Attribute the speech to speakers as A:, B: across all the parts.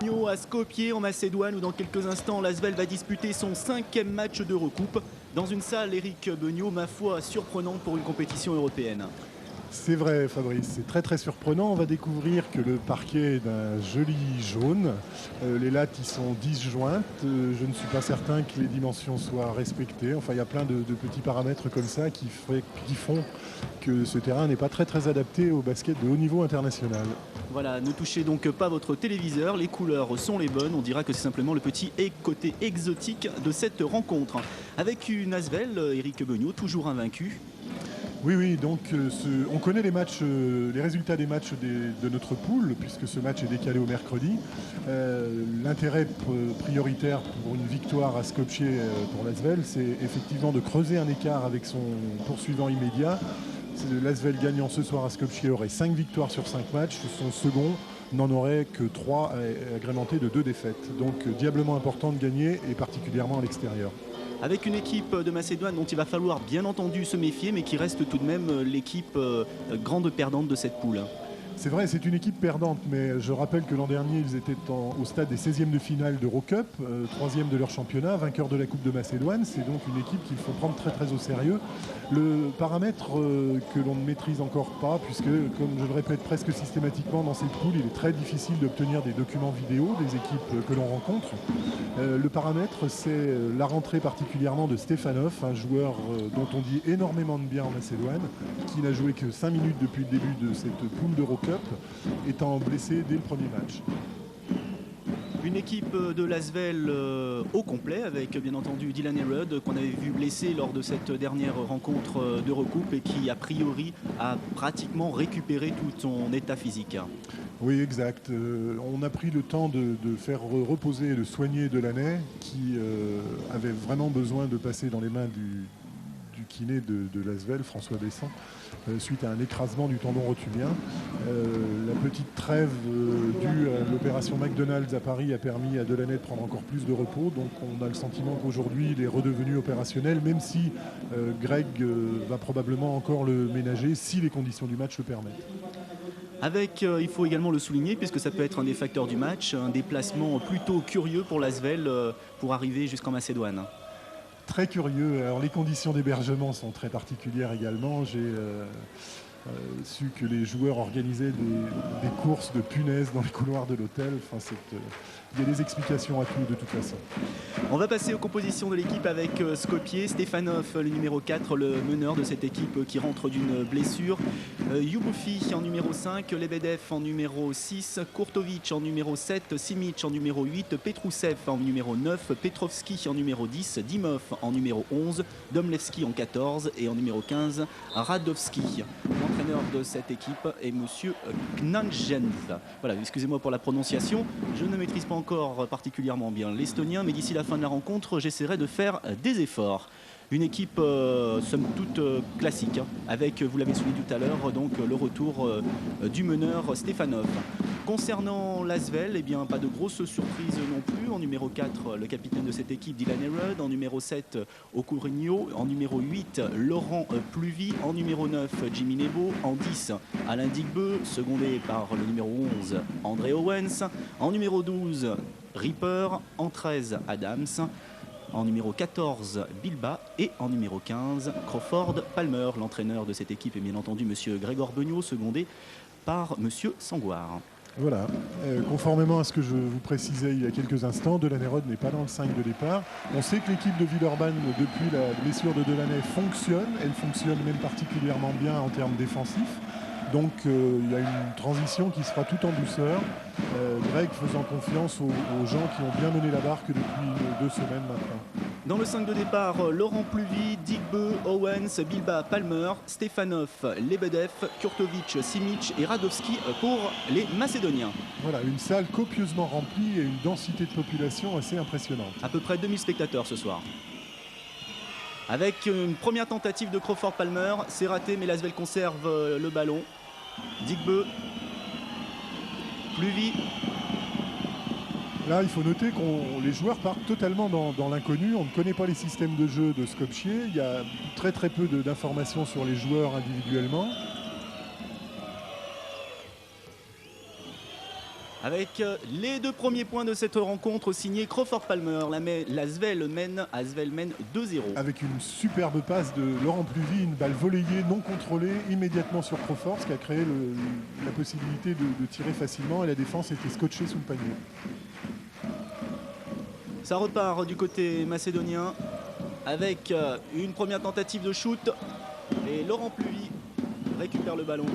A: À Skopje en Macédoine où dans quelques instants l'Asvel va disputer son 5e match d'Eurocoupe dans une salle, Éric Beugnot, ma foi surprenante pour une compétition européenne.
B: C'est vrai Fabrice, c'est très très surprenant. On va découvrir que le parquet est d'un joli jaune. Les lattes y sont disjointes. Je ne suis pas certain que les dimensions soient respectées. Enfin, il y a plein de petits paramètres comme ça qui font que ce terrain n'est pas très très adapté au basket de haut niveau international.
A: Voilà, ne touchez donc pas votre téléviseur, les couleurs sont les bonnes. On dira que c'est simplement le petit côté exotique de cette rencontre. Avec une Asvel, Éric Beugnot, toujours invaincu.
B: Oui, donc on connaît les résultats des matchs de notre poule, puisque ce match est décalé au mercredi. L'intérêt prioritaire pour une victoire à Skopje pour l'Asvel, c'est effectivement de creuser un écart avec son poursuivant immédiat. L'Asvel gagnant ce soir à Skopje aurait 5 victoires sur 5 matchs. Son second n'en aurait que 3 agrémentés de 2 défaites. Donc diablement important de gagner, et particulièrement à l'extérieur.
A: Avec une équipe de Macédoine dont il va falloir bien entendu se méfier, mais qui reste tout de même l'équipe grande perdante de cette poule.
B: C'est vrai, c'est une équipe perdante, mais je rappelle que l'an dernier, ils étaient au stade des 16e de finale d'Eurocup, 3e de leur championnat, vainqueur de la Coupe de Macédoine. C'est donc une équipe qu'il faut prendre très très au sérieux. Le paramètre que l'on ne maîtrise encore pas, puisque, comme je le répète presque systématiquement dans cette poule, il est très difficile d'obtenir des documents vidéo des équipes que l'on rencontre. Le paramètre, c'est la rentrée particulièrement de Stefanov, un joueur dont on dit énormément de bien en Macédoine, qui n'a joué que 5 minutes depuis le début de cette poule d'Eurocup, étant blessé dès le premier match.
A: Une équipe de l'Asvel au complet avec bien entendu Dylan Herod qu'on avait vu blessé lors de cette dernière rencontre d'Eurocoupe et qui a priori a pratiquement récupéré tout son état physique.
B: Oui, exact. On a pris le temps de faire reposer et de soigner Delaney qui avait vraiment besoin de passer dans les mains du kiné de l'Asvel, François Besson, suite à un écrasement du tendon rotulien. La petite trêve due à l'opération McDonald's à Paris a permis à Delaney de prendre encore plus de repos. Donc on a le sentiment qu'aujourd'hui il est redevenu opérationnel, même si Greg va probablement encore le ménager si les conditions du match le permettent.
A: Avec, il faut également le souligner, puisque ça peut être un des facteurs du match, un déplacement plutôt curieux pour l'Asvel pour arriver jusqu'en Macédoine.
B: Très curieux. Alors les conditions d'hébergement sont très particulières également. J'ai su que les joueurs organisaient des courses de punaises dans les couloirs de l'hôtel. Enfin, il y a des explications à tout de toute façon.
A: On va passer aux compositions de l'équipe avec Skopje, Stefanov, le numéro 4, le meneur de cette équipe qui rentre d'une blessure. Youbufi en numéro 5, Lebedev en numéro 6, Kurtovic en numéro 7, Simic en numéro 8, Petrousev en numéro 9, Petrovski en numéro 10, Dimov en numéro 11, Domlevski en 14 et en numéro 15, Radovski. L'entraîneur de cette équipe est monsieur Knanjens. Voilà, excusez-moi pour la prononciation, je ne maîtrise pas encore particulièrement bien l'estonien, mais d'ici la fin de la rencontre, j'essaierai de faire des efforts. Une équipe somme toute classique, avec, vous l'avez souligné tout à l'heure, donc le retour du meneur Stefanov. Concernant l'Asvel, eh bien, pas de grosses surprises non plus. En numéro 4, le capitaine de cette équipe, Dylan Herod. En numéro 7, Okurigno. En numéro 8, Laurent Pluvy. En numéro 9, Jimmy Nebo. En 10, Alain Digbeu, secondé par le numéro 11, André Owens. En numéro 12, Ripper. En 13, Adams. En numéro 14, Bilba. Et en numéro 15, Crawford Palmer. L'entraîneur de cette équipe est bien entendu monsieur Grégor Beugnot, secondé par monsieur Sangoire.
B: Voilà, conformément à ce que je vous précisais il y a quelques instants, Delaney Rod n'est pas dans le 5 de départ. On sait que l'équipe de Villeurbanne, depuis la blessure de Delaney, fonctionne. Elle fonctionne même particulièrement bien en termes défensifs. Donc il y a une transition qui se fera tout en douceur. Greg faisant confiance aux gens qui ont bien mené la barque depuis 2 semaines maintenant.
A: Dans le 5 de départ, Laurent Pluvy, Digbeu, Owens, Bilba, Palmer, Stefanov, Lebedev, Kurtovic, Simic et Radovski pour les Macédoniens.
B: Voilà, une salle copieusement remplie et une densité de population assez impressionnante.
A: À peu près 2000 spectateurs ce soir. Avec une première tentative de Crawford Palmer, c'est raté mais l'Asvel conserve le ballon. Digbeu, Pluvy.
B: Là, il faut noter que les joueurs partent totalement dans l'inconnu. On ne connaît pas les systèmes de jeu de Skopje. Il y a très très peu d'informations sur les joueurs individuellement.
A: Avec les 2 premiers points de cette rencontre signés Crawford Palmer. L'Asvel mène 2-0.
B: Avec une superbe passe de Laurent Pluvy, une balle volleyée non contrôlée immédiatement sur Crawford, ce qui a créé la possibilité de tirer facilement et la défense était scotchée sous le panier.
A: Ça repart du côté macédonien avec une première tentative de shoot et Laurent Pluvy récupère le ballon.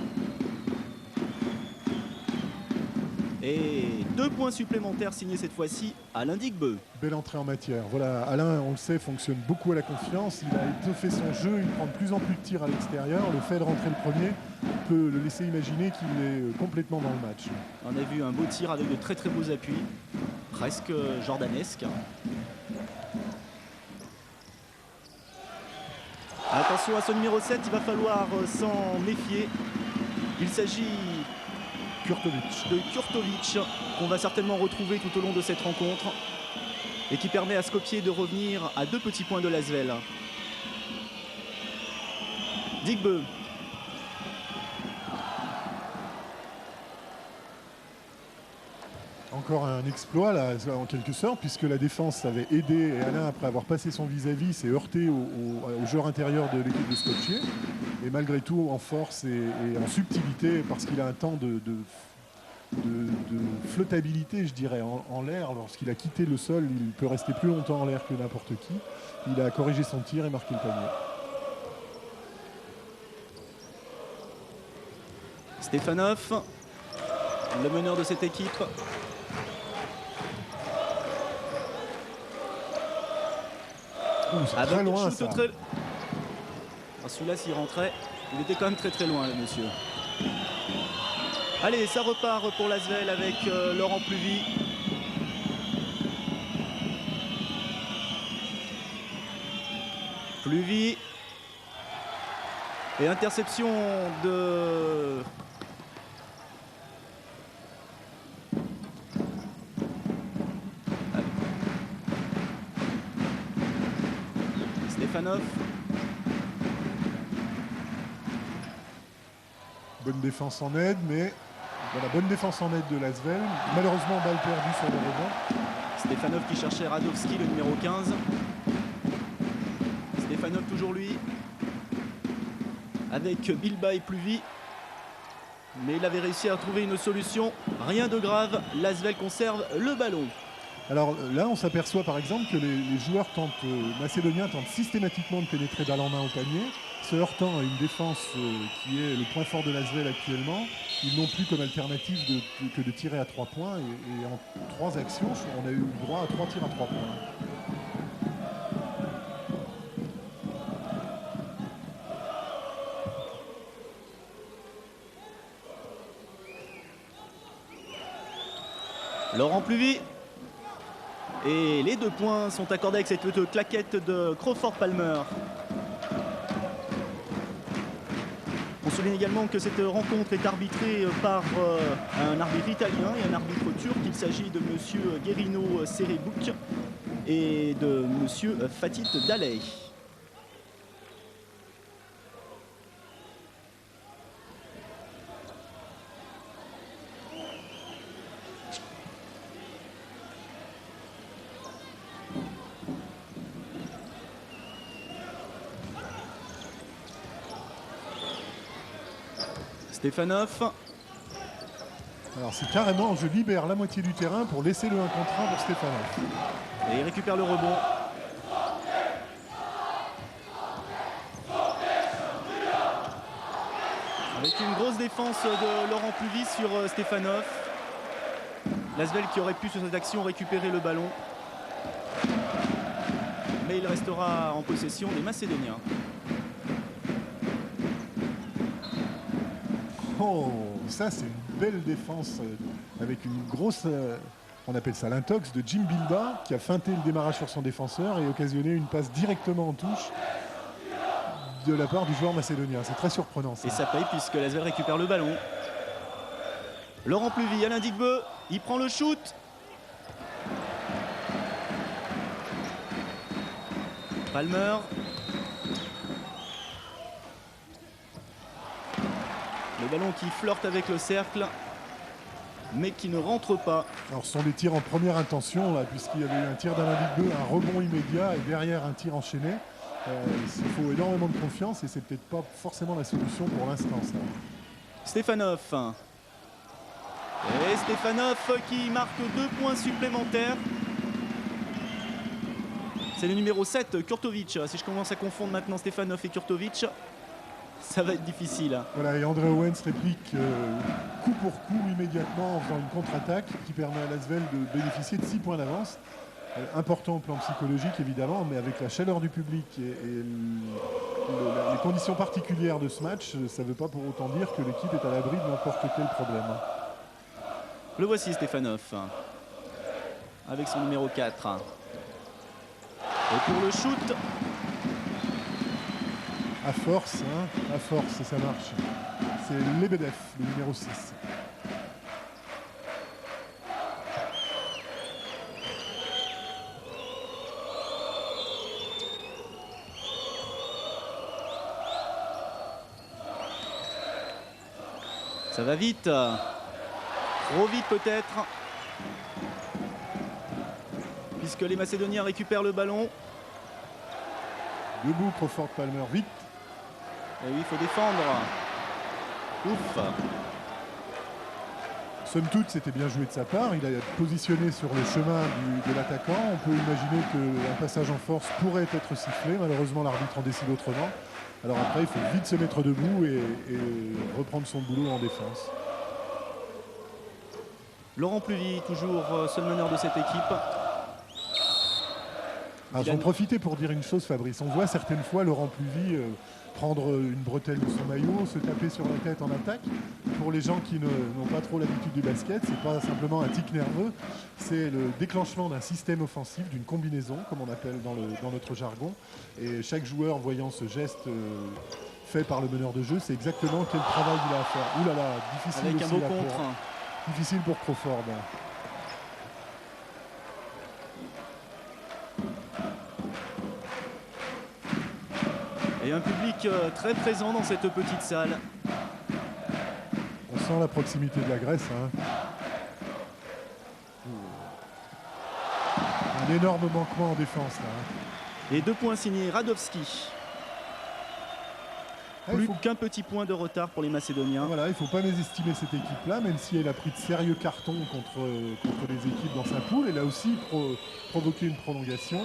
A: Et 2 points supplémentaires signés cette fois-ci Alain Digbeu.
B: Belle entrée en matière. Voilà, Alain, on le sait, fonctionne beaucoup à la confiance. Il a étoffé son jeu, il prend de plus en plus de tirs à l'extérieur. Le fait de rentrer le premier peut le laisser imaginer qu'il est complètement dans le match.
A: On a vu un beau tir avec de très très beaux appuis, presque jordanesque. Attention à ce numéro 7, il va falloir s'en méfier. Il s'agit de Kurtovic, qu'on va certainement retrouver tout au long de cette rencontre et qui permet à Skopje de revenir à 2 petits points de l'Asvel. Digbeu.
B: Encore un exploit là, en quelque sorte, puisque la défense avait aidé et Alain, après avoir passé son vis-à-vis, s'est heurté au joueur intérieur de l'équipe de Skopje. Et malgré tout, en force et en subtilité, parce qu'il a un temps de flottabilité, je dirais, en l'air. Lorsqu'il a quitté le sol, il peut rester plus longtemps en l'air que n'importe qui. Il a corrigé son tir et marqué le panier.
A: Stefanov, le meneur de cette équipe.
B: C'est très loin, ça.
A: Celui-là, s'il rentrait, il était quand même très très loin, le monsieur. Allez, ça repart pour l'Asvel avec Laurent Pluvy. Pluvy. Et interception de... Stefanov.
B: Bonne défense en aide, mais voilà, bonne défense en aide de l'Asvel. Malheureusement, balle perdue sur le rebond.
A: Stefanov qui cherchait Radowski, le numéro 15. Stefanov toujours lui. Avec Bilba et Pluvy. Mais il avait réussi à trouver une solution. Rien de grave, l'Asvel conserve le ballon.
B: Alors là, on s'aperçoit par exemple que les joueurs macédoniens tentent systématiquement de pénétrer balle en main au panier, se heurtant à une défense qui est le point fort de l'Asvel actuellement. Ils n'ont plus comme alternative que de tirer à 3 points. Et en 3 actions, on a eu droit à 3 tirs à 3 points.
A: Laurent Pluvy. Et les 2 points sont accordés avec cette claquette de Crawford Palmer. On souligne également que cette rencontre est arbitrée par un arbitre italien et un arbitre turc. Il s'agit de M. Gerino Serebuk et de M. Fatih Daley. Stefanov.
B: Alors c'est carrément, je libère la moitié du terrain pour laisser le 1 contre 1 pour Stefanov.
A: Et il récupère le rebond. Avec une grosse défense de Laurent Pluvy sur Stefanov. L'Asvel qui aurait pu sur cette action récupérer le ballon. Mais il restera en possession des Macédoniens.
B: Oh, ça c'est une belle défense avec une grosse, on appelle ça l'intox de Jim Bilba qui a feinté le démarrage sur son défenseur et occasionné une passe directement en touche de la part du joueur macédonien. C'est très surprenant ça.
A: Et ça paye puisque l'Asvel récupère le ballon. Laurent Pluvy, Alain Digbeu, il prend le shoot. Palmer. Le ballon qui flirte avec le cercle. mais qui ne rentre pas.
B: Alors ce sont des tirs en première intention, là, puisqu'il y avait eu un tir d'Alain Vic-Beu, un rebond immédiat et derrière un tir enchaîné. Il faut énormément de confiance et c'est peut-être pas forcément la solution pour l'instant.
A: Stefanov. Et Stefanov qui marque 2 points supplémentaires. C'est le numéro 7, Kurtovic. Si je commence à confondre maintenant Stefanov et Kurtovic, ça va être difficile.
B: Voilà, et André Owens réplique coup pour coup immédiatement en faisant une contre-attaque qui permet à l'Asvel de bénéficier de 6 points d'avance. Important au plan psychologique évidemment, mais avec la chaleur du public et les conditions particulières de ce match, ça ne veut pas pour autant dire que l'équipe est à l'abri de n'importe quel problème.
A: Le voici Stefanov, avec son numéro 4. Et pour le shoot...
B: À force, à force, ça marche. C'est Lebedev, le numéro 6.
A: Ça va vite. Trop vite peut-être. Puisque les Macédoniens récupèrent le ballon.
B: Debout, Crawford Palmer, vite.
A: Et oui, il faut défendre. Ouf.
B: Somme toute, c'était bien joué de sa part. Il a positionné sur le chemin de l'attaquant. On peut imaginer qu'un passage en force pourrait être sifflé. Malheureusement, l'arbitre en décide autrement. Alors après, il faut vite se mettre debout et reprendre son boulot en défense.
A: Laurent Pluvy, toujours seul meneur de cette équipe.
B: J'en profitais pour dire une chose, Fabrice. On voit certaines fois Laurent Pluvy prendre une bretelle de son maillot, se taper sur la tête en attaque. Pour les gens qui n'ont pas trop l'habitude du basket, c'est pas simplement un tic nerveux, c'est le déclenchement d'un système offensif, d'une combinaison, comme on appelle dans notre jargon. Et chaque joueur, voyant ce geste fait par le meneur de jeu, c'est exactement quel travail il a à faire. Ouh là là, difficile
A: avec
B: aussi
A: un beau contre.
B: Difficile pour Crawford.
A: Et un public très présent dans cette petite salle.
B: On sent la proximité de la Grèce. Un énorme manquement en défense. Là.
A: Et 2 points signés Radowski. Plus qu'un petit point de retard pour les Macédoniens.
B: Voilà, il ne faut pas mésestimer cette équipe-là, même si elle a pris de sérieux cartons contre les équipes dans sa poule. Elle a aussi provoqué une prolongation.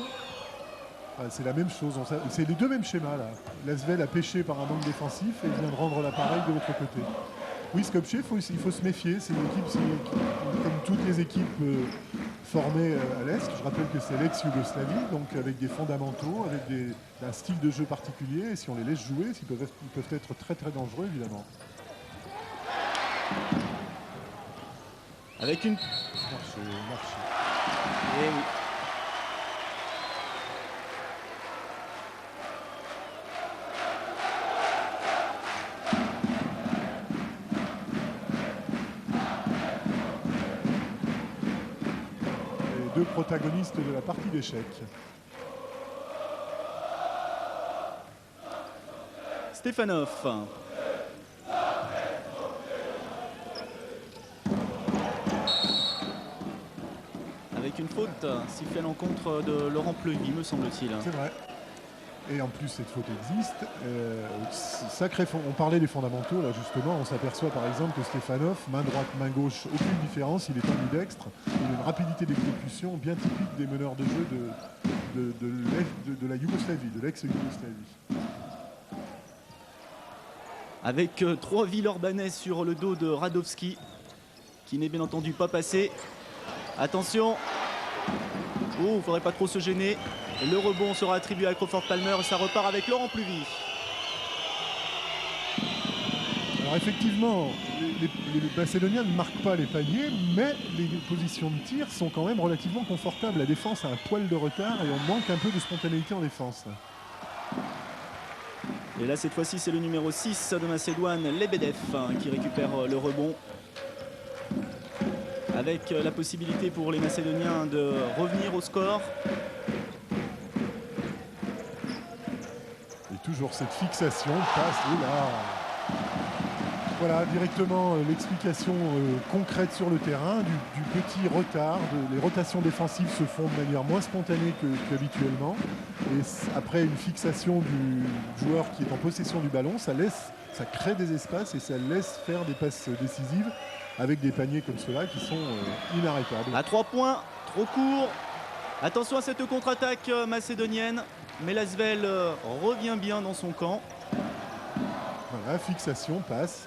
B: C'est la même chose, c'est les deux mêmes schémas là. L'Asvel a pêché par un manque défensif et vient de rendre l'appareil de l'autre côté. Oui, Skopje, il faut se méfier, c'est une équipe comme toutes les équipes formées à l'Est. Je rappelle que c'est l'ex-Yougoslavie, donc avec des fondamentaux, avec un style de jeu particulier, et si on les laisse jouer, ils peuvent être très très dangereux évidemment.
A: Avec une...
B: Marché.
A: Et oui.
B: Deux protagonistes de la partie d'échecs.
A: Stefanov. Avec une faute sifflée à l'encontre de Laurent Pluvy, me semble-t-il.
B: C'est vrai. Et en plus, cette faute existe. On parlait des fondamentaux, là, justement. On s'aperçoit, par exemple, que Stefanov, main droite, main gauche, aucune différence. Il est ambidextre. Il a une rapidité d'exécution bien typique des meneurs de jeu de la Yougoslavie, de l'ex-Yougoslavie.
A: Avec 3 Villeurbanais sur le dos de Radowski, qui n'est bien entendu pas passé. Attention. Oh, il ne faudrait pas trop se gêner. Le rebond sera attribué à Crawford Palmer et ça repart avec Laurent Pluvy.
B: Alors effectivement, les Macédoniens ne marquent pas les paniers, mais les positions de tir sont quand même relativement confortables. La défense a un poil de retard et on manque un peu de spontanéité en défense.
A: Et là, cette fois-ci, c'est le numéro 6 de Macédoine, Lebedev, qui récupère le rebond. Avec la possibilité pour les Macédoniens de revenir au score.
B: Et toujours cette fixation, passe, voilà, directement l'explication concrète sur le terrain du petit retard. Les rotations défensives se font de manière moins spontanée qu'habituellement. Et après une fixation du joueur qui est en possession du ballon, ça crée des espaces et ça laisse faire des passes décisives avec des paniers comme ceux-là qui sont inarrêtables.
A: À 3 points, trop court. Attention à cette contre-attaque macédonienne. Mais l'Asvel revient bien dans son camp.
B: Voilà, fixation, passe.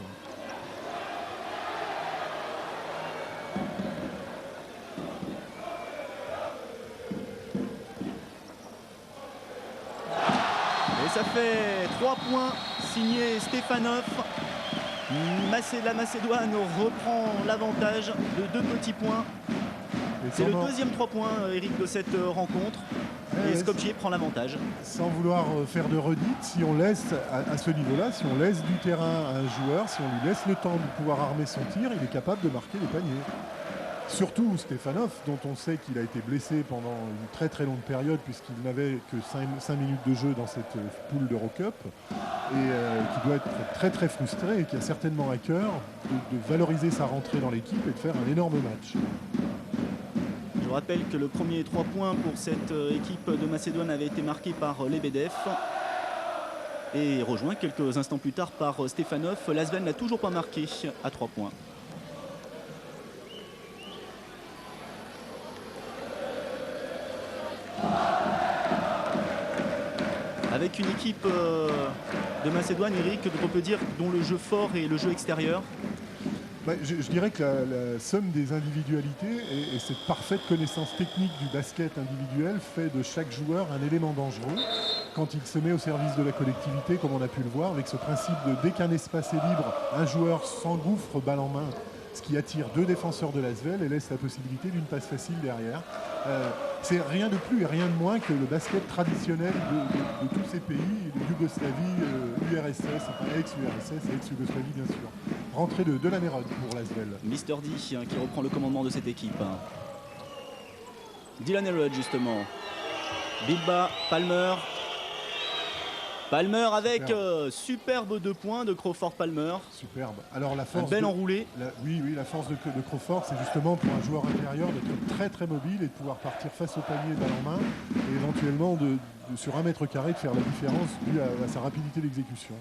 A: Et ça fait 3 points signé Stefanov. La Macédoine reprend l'avantage de 2 petits points. C'est le deuxième 3 points, Eric, de cette rencontre. Et Skopje prend l'avantage.
B: Sans vouloir faire de redite, si on laisse à ce niveau-là, si on laisse du terrain à un joueur, si on lui laisse le temps de pouvoir armer son tir, il est capable de marquer les paniers. Surtout Stefanov, dont on sait qu'il a été blessé pendant une très très longue période puisqu'il n'avait que 5 minutes de jeu dans cette poule d'Eurocup et qui doit être très très frustré et qui a certainement à cœur de valoriser sa rentrée dans l'équipe et de faire un énorme match.
A: Je rappelle que le premier 3 points pour cette équipe de Macédoine avait été marqué par Lebedev et rejoint quelques instants plus tard par Stefanov. L'Asvel n'a toujours pas marqué à 3 points. Avec une équipe de Macédoine, Eric, on peut dire, dont le jeu fort est le jeu extérieur.
B: Je dirais que la somme des individualités et cette parfaite connaissance technique du basket individuel fait de chaque joueur un élément dangereux quand il se met au service de la collectivité, comme on a pu le voir, avec ce principe de dès qu'un espace est libre, un joueur s'engouffre balle en main, ce qui attire 2 défenseurs de l'Asvel et laisse la possibilité d'une passe facile derrière. C'est rien de plus et rien de moins que le basket traditionnel de tous ces pays, de Yougoslavie, URSS, enfin ex-URSS et ex-Yougoslavie bien sûr. Rentrée de la Nerod pour l'Asvel.
A: Mister D qui reprend le commandement de cette équipe. Dylan Nerod justement. Bilba, Palmer. Palmer avec superbe 2 points de Crawford Palmer.
B: Superbe. Alors la force.
A: Un bel enroulé.
B: Oui, la force de Crawford, c'est justement pour un joueur intérieur d'être très très mobile et de pouvoir partir face au panier balle en main et éventuellement sur 1 mètre carré de faire la différence due à sa rapidité d'exécution.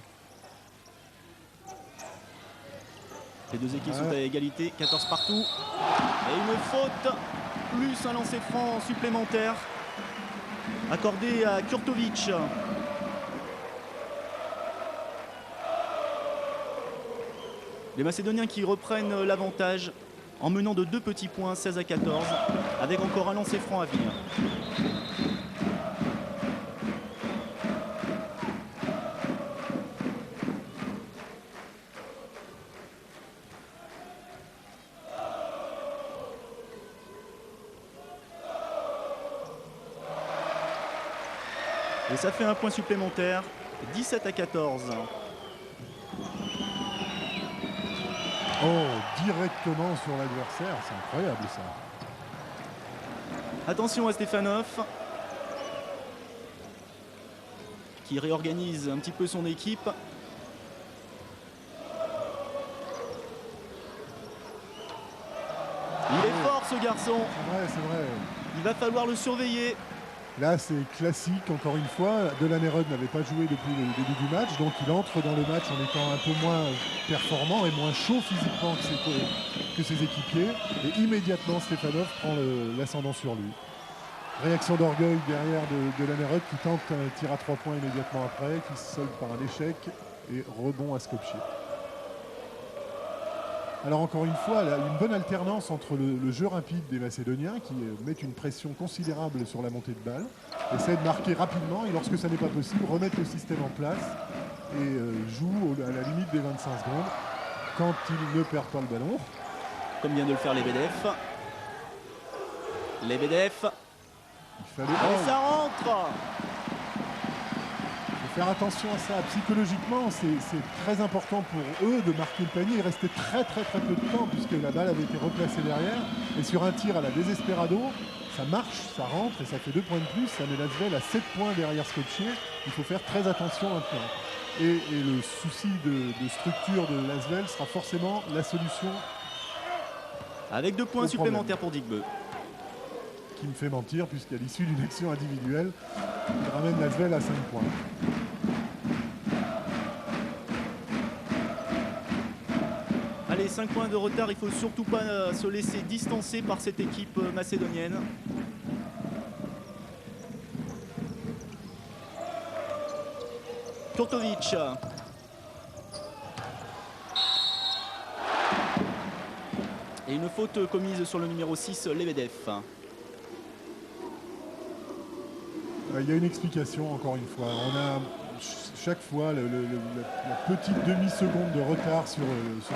A: Les 2 équipes sont à égalité, 14 partout. Et une faute, plus un lancer franc supplémentaire accordé à Kurtovic. Les Macédoniens qui reprennent l'avantage en menant de 2 petits points, 16 à 14, avec encore un lancer franc à venir. Et ça fait un point supplémentaire, 17 à 14.
B: Oh, directement sur l'adversaire, c'est incroyable ça.
A: Attention à Stefanov, qui réorganise un petit peu son équipe. Il est fort ce garçon.
B: C'est vrai.
A: Il va falloir le surveiller.
B: Là, c'est classique, encore une fois. Dylan Nerod n'avait pas joué depuis le début du match, donc il entre dans le match en étant un peu moins performant et moins chaud physiquement que ses équipiers. Et immédiatement, Stefanov prend l'ascendant sur lui. Réaction d'orgueil derrière de Dylan Nerod qui tente un tir à 3 points immédiatement après, qui se solde par un échec et rebond à Skopje. Alors encore une fois, là, une bonne alternance entre le jeu rapide des Macédoniens qui mettent une pression considérable sur la montée de balle, essaient de marquer rapidement et lorsque ça n'est pas possible, remettent le système en place et jouent à la limite des 25 secondes quand ils ne perdent pas le ballon.
A: Comme vient de le faire Lebedev. Lebedev.
B: Il fallait...
A: Et ça rentre.
B: Faire attention à ça. Psychologiquement, c'est très important pour eux de marquer le panier. Il restait très peu de temps puisque la balle avait été replacée derrière. Et sur un tir à la Desesperado, ça marche, ça rentre et ça fait 2 points de plus. Ça met l'Asvel à 7 points derrière Skopje. Il faut faire très attention maintenant. Et le souci de structure de Lasvel sera forcément la solution.
A: Avec 2 points supplémentaires pour Digbeu.
B: Qui me fait mentir, puisqu'à l'issue d'une action individuelle, il ramène Lasvel à 5 points.
A: Allez, 5 points de retard, il ne faut surtout pas se laisser distancer par cette équipe macédonienne. Kurtovic. Et une faute commise sur le numéro 6, Lebedev.
B: Il y a une explication, encore une fois. On a chaque fois la petite demi-seconde de retard sur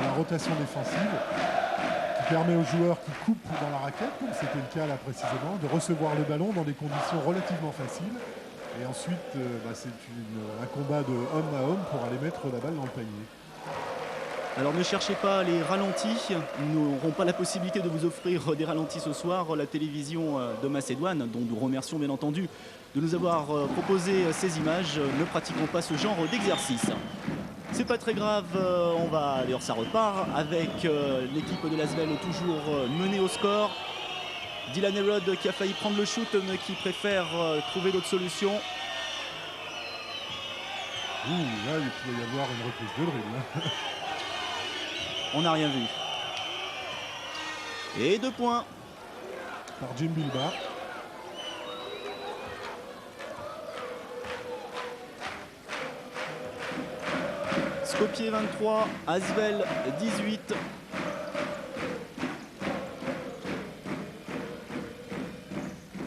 B: la rotation défensive qui permet aux joueurs qui coupent dans la raquette, comme c'était le cas là précisément, de recevoir le ballon dans des conditions relativement faciles. Et ensuite, c'est un combat de homme à homme pour aller mettre la balle dans le panier.
A: Alors ne cherchez pas les ralentis, nous n'aurons pas la possibilité de vous offrir des ralentis ce soir. La télévision de Macédoine, dont nous remercions bien entendu de nous avoir proposé ces images, ne pratiquons pas ce genre d'exercice. C'est pas très grave, d'ailleurs ça repart avec l'équipe de Lasvel toujours menée au score. Dylan Herod qui a failli prendre le shoot mais qui préfère trouver d'autres solutions.
B: Là, il peut y avoir une reprise de dribble.
A: On n'a rien vu. Et 2 points.
B: Par Jim Bilba.
A: Skopje 23, Asvel 18.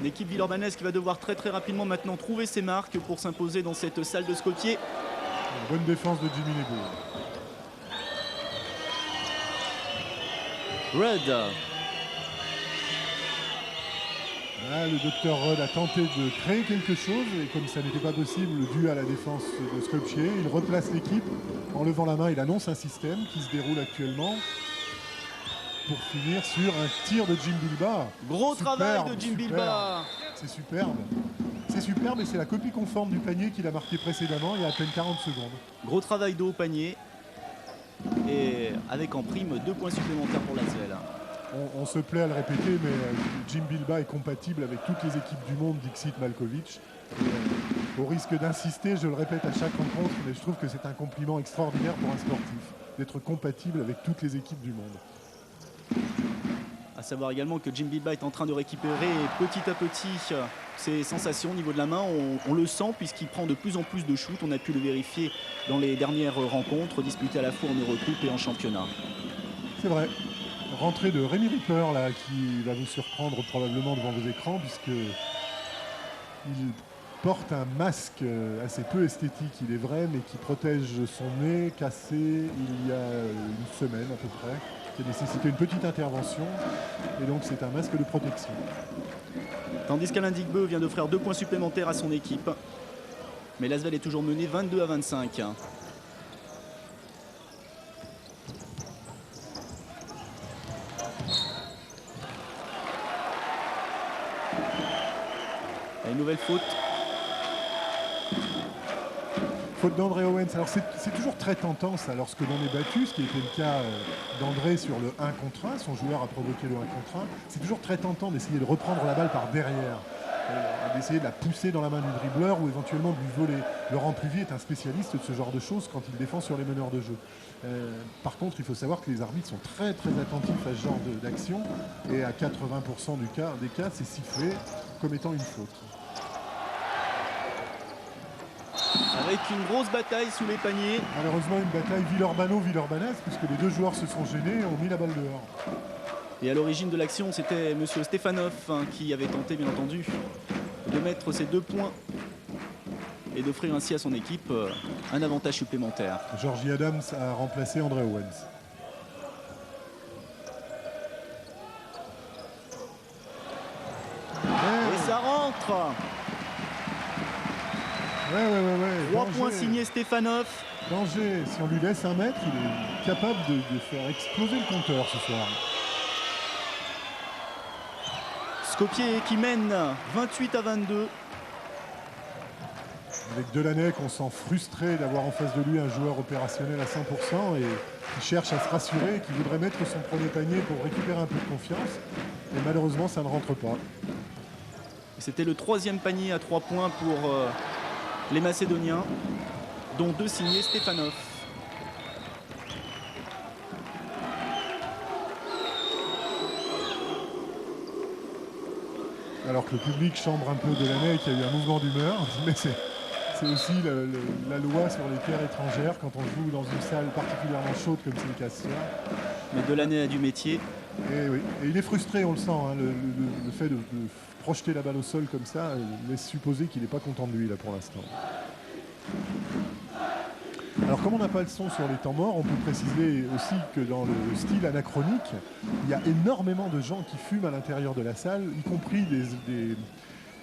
A: L'équipe villeurbannaise qui va devoir très rapidement maintenant trouver ses marques pour s'imposer dans cette salle de Skopje.
B: Une bonne défense de Jimmy Lebourg.
A: Rudd.
B: Le docteur Rudd a tenté de créer quelque chose et comme ça n'était pas possible dû à la défense de Skopje, il replace l'équipe en levant la main. Il annonce un système qui se déroule actuellement pour finir sur un tir de Jim Bilba.
A: Gros travail de Jim Bilba.
B: C'est superbe. C'est superbe et c'est la copie conforme du panier qu'il a marqué précédemment il y a à peine 40 secondes.
A: Gros travail de haut panier. Et avec en prime 2 points supplémentaires pour l'Asvel.
B: On se plaît à le répéter, mais Jim Bilba est compatible avec toutes les équipes du monde, Dixit Malkovich. Au risque d'insister, je le répète à chaque rencontre, mais je trouve que c'est un compliment extraordinaire pour un sportif, d'être compatible avec toutes les équipes du monde.
A: À savoir également que Jim Bilba est en train de récupérer petit à petit ses sensations au niveau de la main. On le sent puisqu'il prend de plus en plus de shoots. On a pu le vérifier dans les dernières rencontres disputées à la fois en Eurocoupe et en championnat.
B: C'est vrai. Rentrée de Rémi Ripper là, qui va vous surprendre probablement devant vos écrans puisque il porte un masque assez peu esthétique, il est vrai, mais qui protège son nez cassé il y a une semaine à peu près, qui a nécessité une petite intervention et donc c'est un masque de protection.
A: Tandis qu'Alain Digbeu vient d'offrir 2 points supplémentaires à son équipe. Mais l'Asvel est toujours mené 22-25. Et une nouvelle faute.
B: Faute d'André Owens. Alors c'est toujours très tentant ça lorsque l'on est battu, ce qui était le cas d'André sur le 1 contre 1. Son joueur a provoqué le 1 contre 1. C'est toujours très tentant d'essayer de reprendre la balle par derrière, d'essayer de la pousser dans la main du dribbleur ou éventuellement de lui voler. Laurent Pluvier est un spécialiste de ce genre de choses quand il défend sur les meneurs de jeu. Par contre, il faut savoir que les arbitres sont très attentifs à ce genre d'action et à 80% des cas, c'est sifflé comme étant une faute.
A: Avec une grosse bataille sous les paniers.
B: Malheureusement, une bataille Villeurbanneau-Villeurbannaise puisque les deux joueurs se sont gênés et ont mis la balle dehors.
A: Et à l'origine de l'action, c'était M. Stefanov qui avait tenté, bien entendu, de mettre ses 2 points et d'offrir ainsi à son équipe un avantage supplémentaire.
B: Georgie Adams a remplacé André Owens.
A: Et ça rentre.
B: Ouais.
A: 3 points signés Stefanov.
B: Danger, si on lui laisse 1 mètre, il est capable de faire exploser le compteur ce soir.
A: Skopje qui mène 28-22.
B: avec Delaney qu'on sent frustré d'avoir en face de lui un joueur opérationnel à 100% et qui cherche à se rassurer, qui voudrait mettre son premier panier pour récupérer un peu de confiance. Et malheureusement, ça ne rentre pas.
A: C'était le 3e panier à 3 points pour les Macédoniens, dont 2 signés Stefanov.
B: Alors que le public chambre un peu Delaney, qu'il y a eu un mouvement d'humeur, mais c'est aussi la loi sur les terres étrangères quand on joue dans une salle particulièrement chaude comme c'est le cas ce soir.
A: Mais Delaney a du métier.
B: Et oui, et il est frustré, on le sent. Hein, le fait de projeter la balle au sol comme ça laisse supposer qu'il n'est pas content de lui là pour l'instant. Alors comme on n'a pas le son sur les temps morts, on peut préciser aussi que dans le style anachronique, il y a énormément de gens qui fument à l'intérieur de la salle, y compris des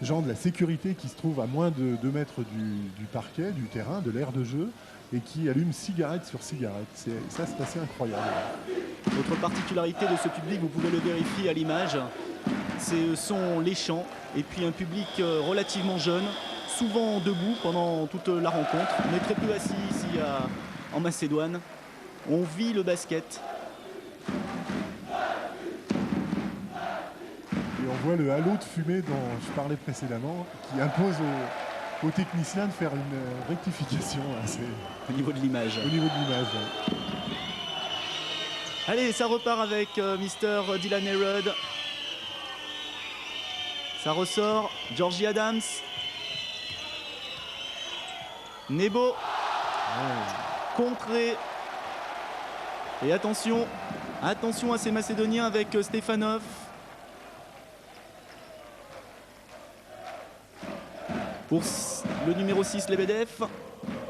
B: gens de la sécurité qui se trouvent à moins de 2 mètres du parquet, du terrain, de l'aire de jeu, et qui allument cigarette sur cigarette. Ça, c'est assez incroyable.
A: Autre particularité de ce public, vous pouvez le vérifier à l'image, ce sont les chants et puis un public relativement jeune, souvent debout pendant toute la rencontre. On est très peu assis ici en Macédoine. On vit le basket.
B: Et on voit le halo de fumée dont je parlais précédemment, qui impose aux techniciens de faire une rectification.
A: Au niveau de l'image.
B: Au niveau de l'image. Ouais.
A: Allez, ça repart avec Mr. Dylan Herod. Ça ressort. Georgie Adams. Nebo. Contré. Et attention à ces Macédoniens avec Stefanov. Pour le numéro 6, Lebedev.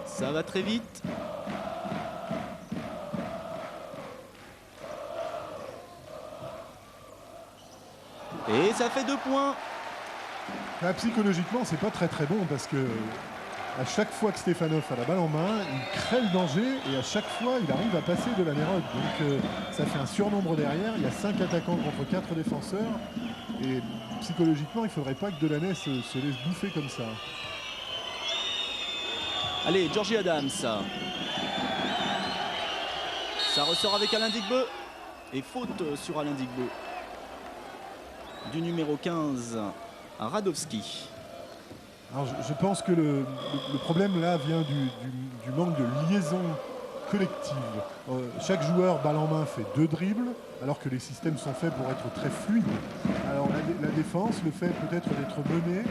A: Ça va très vite. Et ça fait 2 points.
B: Là, psychologiquement, c'est pas très bon parce que à chaque fois que Stefanov a la balle en main, il crée le danger et à chaque fois, il arrive à passer de la Nerod. Donc ça fait un surnombre derrière. Il y a 5 attaquants contre 4 défenseurs. Et psychologiquement, il ne faudrait pas que Delaney se laisse bouffer comme ça.
A: Allez, Georgie Adams. Ça ressort avec Alain Digbe. Et faute sur Alain Digbe. Du numéro 15, Radowski.
B: Alors je pense que le problème là vient du manque de liaison collective. Chaque joueur balle en main fait 2 dribbles, alors que les systèmes sont faits pour être très fluides. Alors la défense, le fait peut-être d'être mené,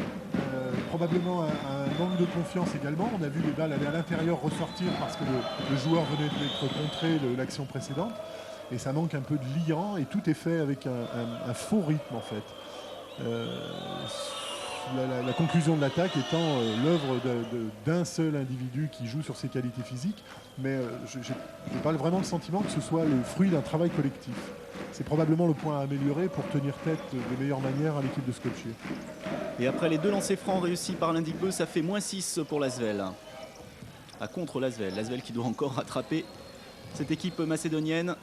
B: probablement un manque de confiance également. On a vu les balles aller à l'intérieur ressortir parce que le joueur venait d'être contré l'action précédente. Et ça manque un peu de liant et tout est fait avec un faux rythme en fait. La conclusion de l'attaque étant l'œuvre d'un seul individu qui joue sur ses qualités physiques, mais je n'ai pas vraiment le sentiment que ce soit le fruit d'un travail collectif. C'est probablement le point à améliorer pour tenir tête de meilleure manière à l'équipe de Skopje.
A: Et après les 2 lancers francs réussis par l'Indigbeu, ça fait -6 pour l'Asvel. À contre l'Asvel. L'Asvel qui doit encore rattraper cette équipe macédonienne.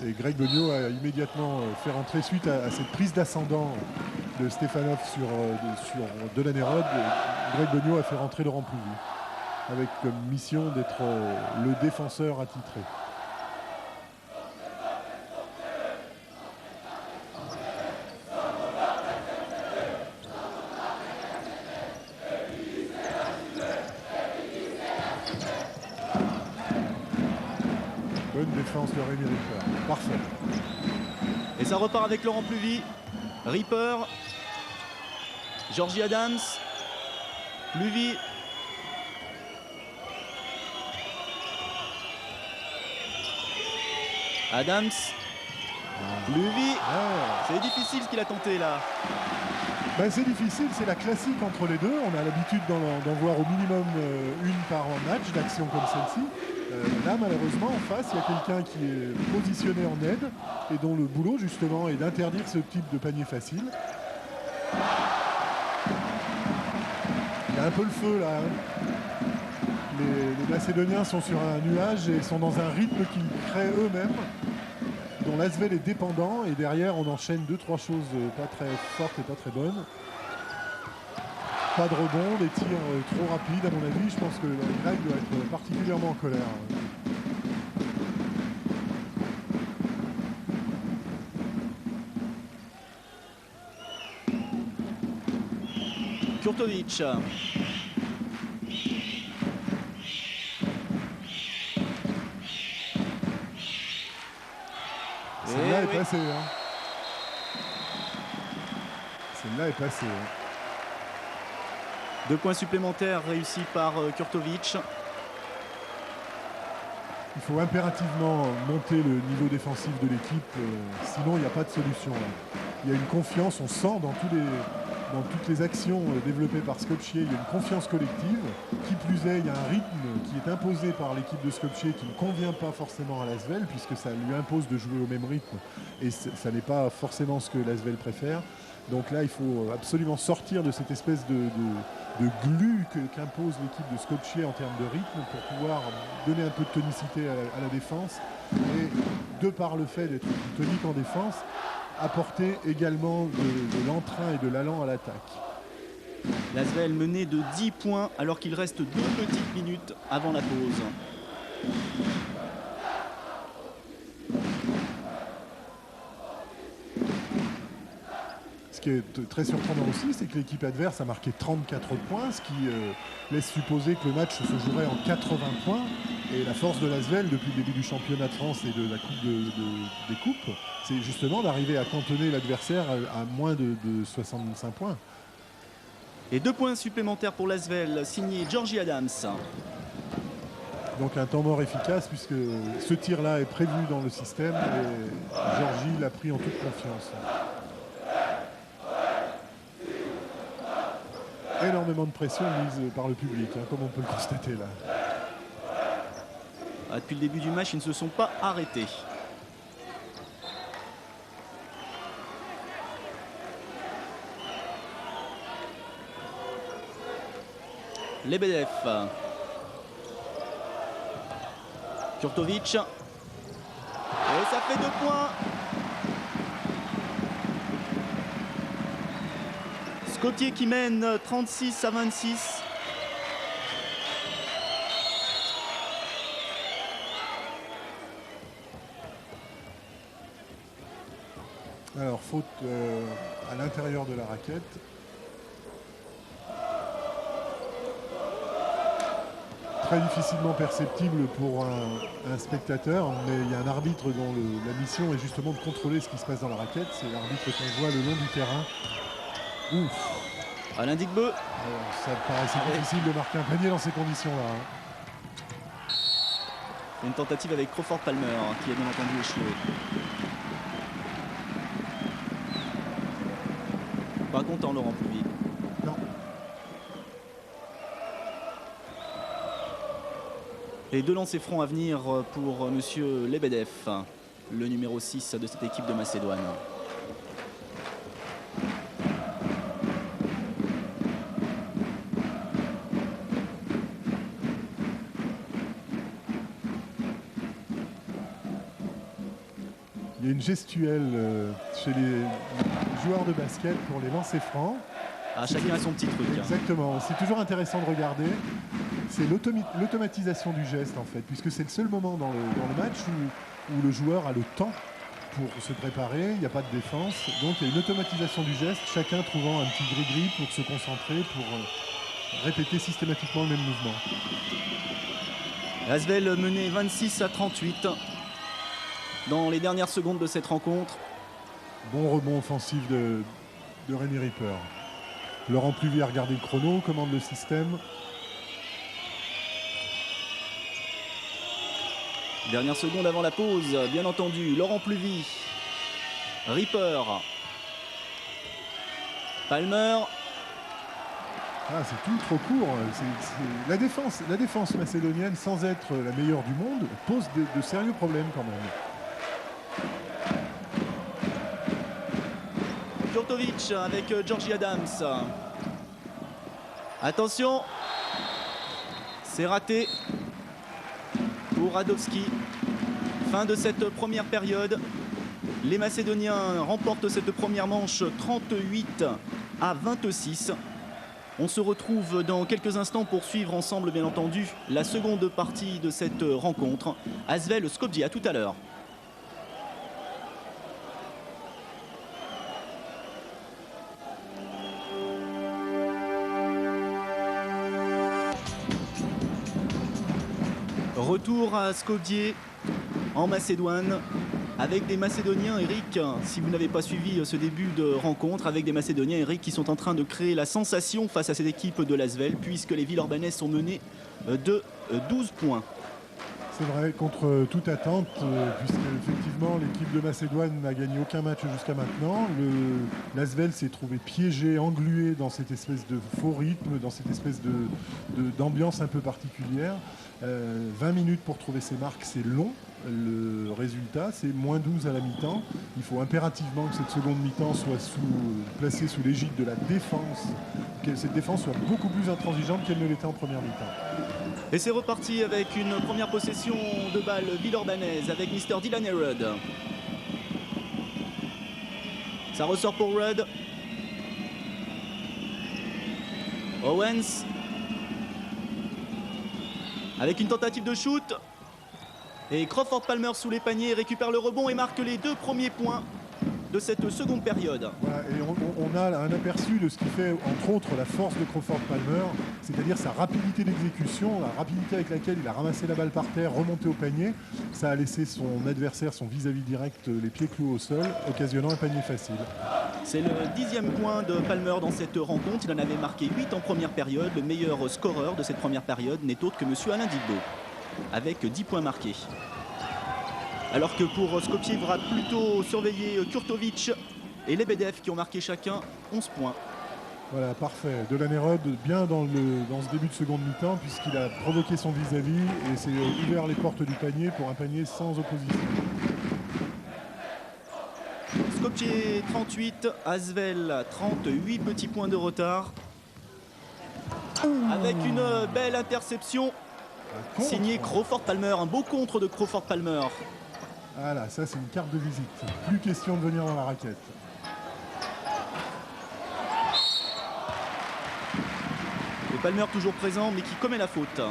B: Et Greg Bogno a immédiatement fait rentrer suite à cette prise d'ascendant de Stefanov sur Delaney Herod. Greg Bogno a fait rentrer Laurent Plouvy avec comme mission d'être le défenseur attitré. Bonne défense de Rémi Ripper. Parfait.
A: Et ça repart avec Laurent Pluvy. Ripper. Georgie Adams. Pluvy. Adams. Pluvy. C'est difficile ce qu'il a tenté là.
B: Ben, c'est difficile, c'est la classique entre les deux. On a l'habitude d'en voir au minimum une par match d'action comme celle-ci. Là, malheureusement, en face, il y a quelqu'un qui est positionné en aide et dont le boulot, justement, est d'interdire ce type de panier facile. Il y a un peu le feu, là. Les Macédoniens sont sur un nuage et sont dans un rythme qu'ils créent eux-mêmes, dont l'Asvel est dépendant. Et derrière, on enchaîne 2-3 choses pas très fortes et pas très bonnes. pas de rebond, des tirs trop rapides à mon avis. Je pense que l'Irak doit être particulièrement en colère.
A: Kurtovic.
B: Celle-là est passée. Hein. Celle-là est passée. Hein.
A: 2 points supplémentaires réussis par Kurtovic.
B: Il faut impérativement monter le niveau défensif de l'équipe, sinon il n'y a pas de solution. Là. Il y a une confiance, on sent dans toutes les actions développées par Skopje, il y a une confiance collective. Qui plus est, il y a un rythme qui est imposé par l'équipe de Skopje qui ne convient pas forcément à l'Asvel, puisque ça lui impose de jouer au même rythme, et ça n'est pas forcément ce que l'Asvel préfère. Donc là, il faut absolument sortir de cette espèce de glu qu'impose l'équipe de Skopje en termes de rythme pour pouvoir donner un peu de tonicité à la défense. Et de par le fait d'être tonique en défense, apporter également de l'entrain et de l'allant à l'attaque.
A: L'Asvel menait de 10 points alors qu'il reste 2 petites minutes avant la pause.
B: Ce qui est très surprenant aussi, c'est que l'équipe adverse a marqué 34 points, ce qui laisse supposer que le match se jouerait en 80 points. Et la force de l'Asvel, depuis le début du championnat de France et de la coupe des coupes, c'est justement d'arriver à cantonner l'adversaire à moins de 65 points.
A: Et 2 points supplémentaires pour l'Asvel, signé Georgie Adams.
B: Donc un temps mort efficace, puisque ce tir-là est prévu dans le système et Georgie l'a pris en toute confiance. Énormément de pression mise par le public, hein, comme on peut le constater là.
A: Depuis le début du match, ils ne se sont pas arrêtés. Lebedev. Kurtovic. Et ça fait 2 points. Skopje qui mène 36-26.
B: Alors, faute à l'intérieur de la raquette. Très difficilement perceptible pour un spectateur, mais il y a un arbitre dont la mission est justement de contrôler ce qui se passe dans la raquette. C'est l'arbitre qu'on voit le long du terrain. Ouf.
A: Alain Digbeu.
B: Ça paraissait difficile de marquer un panier dans ces conditions-là. Hein.
A: Une tentative avec Crawford Palmer qui a bien entendu échoué. Pas content Laurent Pluvy.
B: Non.
A: Et 2 lancers francs à venir pour monsieur Lebedev, le numéro 6 de cette équipe de Macédoine.
B: Il y a une gestuelle chez les joueurs de basket pour les lancers francs.
A: Ah, chacun a son petit truc.
B: Exactement, c'est toujours intéressant de regarder. C'est l'automatisation du geste en fait, puisque c'est le seul moment dans le match où le joueur a le temps pour se préparer, il n'y a pas de défense. Donc il y a une automatisation du geste, chacun trouvant un petit gris-gris pour se concentrer, pour répéter systématiquement le même mouvement.
A: L'Asvel menait 26-38 dans les dernières secondes de cette rencontre.
B: Bon rebond offensif de Rémi Ripper. Laurent Pluvy a regardé le chrono, commande le système.
A: Dernière seconde avant la pause, bien entendu. Laurent Pluvy, Ripper, Palmer.
B: Ah, c'est tout trop court. La défense macédonienne, sans être la meilleure du monde, pose de sérieux problèmes quand même.
A: Kurtovic avec Georgie Adams. Attention, c'est raté pour Radowski. Fin de cette première période. Les Macédoniens remportent cette première manche 38-26. On se retrouve dans quelques instants pour suivre ensemble, bien entendu, la seconde partie de cette rencontre. Asvel-Skopje, à tout à l'heure. Retour à Skopje, en Macédoine, avec des Macédoniens, Eric, si vous n'avez pas suivi ce début de rencontre, avec des Macédoniens, Eric, qui sont en train de créer la sensation face à cette équipe de l'Asvel, puisque les Villeurbanais sont menés de 12 points.
B: C'est vrai, contre toute attente, puisque effectivement l'équipe de Macédoine n'a gagné aucun match jusqu'à maintenant. L'Asvel s'est trouvé piégé, englué dans cette espèce de faux rythme, dans cette espèce d'ambiance un peu particulière. 20 minutes pour trouver ses marques, c'est long. Le résultat, c'est moins 12 à la mi-temps. Il faut impérativement que cette seconde mi-temps soit placée sous l'égide de la défense, que cette défense soit beaucoup plus intransigeante qu'elle ne l'était en première mi-temps.
A: Et c'est reparti avec une première possession de balle villeurbannaise avec Mr. Dylan Rudd. Ça ressort pour Rudd. Owens. Avec une tentative de shoot. Et Crawford Palmer sous les paniers récupère le rebond et marque les 2 premiers points de cette seconde période.
B: Voilà, et on a un aperçu de ce qui fait entre autres la force de Crawford Palmer, c'est-à-dire sa rapidité d'exécution, la rapidité avec laquelle il a ramassé la balle par terre, remonté au panier. Ça a laissé son adversaire, son vis-à-vis direct, les pieds cloués au sol, occasionnant un panier facile.
A: C'est le 10e point de Palmer dans cette rencontre. Il en avait marqué 8 en première période. Le meilleur scoreur de cette première période n'est autre que M. Alain Digbo, avec 10 points marqués. Alors que pour Skopje, il faudra plutôt surveiller Kurtovic et Lebedev qui ont marqué chacun 11 points.
B: Voilà, parfait. Dylan Rudd bien dans ce début de seconde mi-temps puisqu'il a provoqué son vis-à-vis et s'est ouvert les portes du panier pour un panier sans opposition.
A: Skopje 38, Asvel 38, petits points de retard. Avec une belle interception signée Crawford Palmer, un beau contre de Crawford Palmer.
B: Voilà, ça c'est une carte de visite. Plus question de venir dans la raquette.
A: Et Palmer toujours présent, mais qui commet la faute.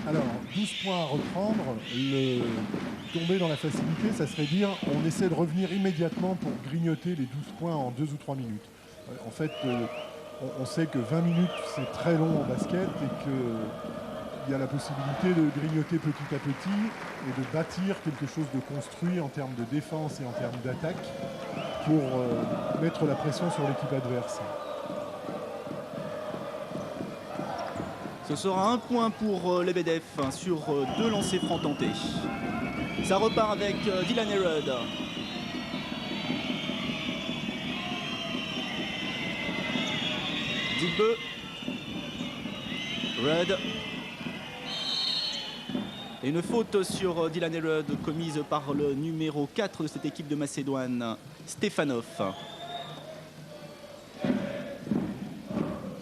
B: Alors, 12 points à reprendre. Tomber dans la facilité, ça serait dire on essaie de revenir immédiatement pour grignoter les 12 points en 2 ou 3 minutes. En fait, on sait que 20 minutes, c'est très long en basket et qu'il y a la possibilité de grignoter petit à petit et de bâtir quelque chose de construit en termes de défense et en termes d'attaque pour mettre la pression sur l'équipe adverse.
A: Ce sera un point pour Lebedev sur 2 lancers francs tentés. Ça repart avec Dylan Rudd. Digbo. Rudd. Et une faute sur Dylan Rudd commise par le numéro 4 de cette équipe de Macédoine, Stefanov.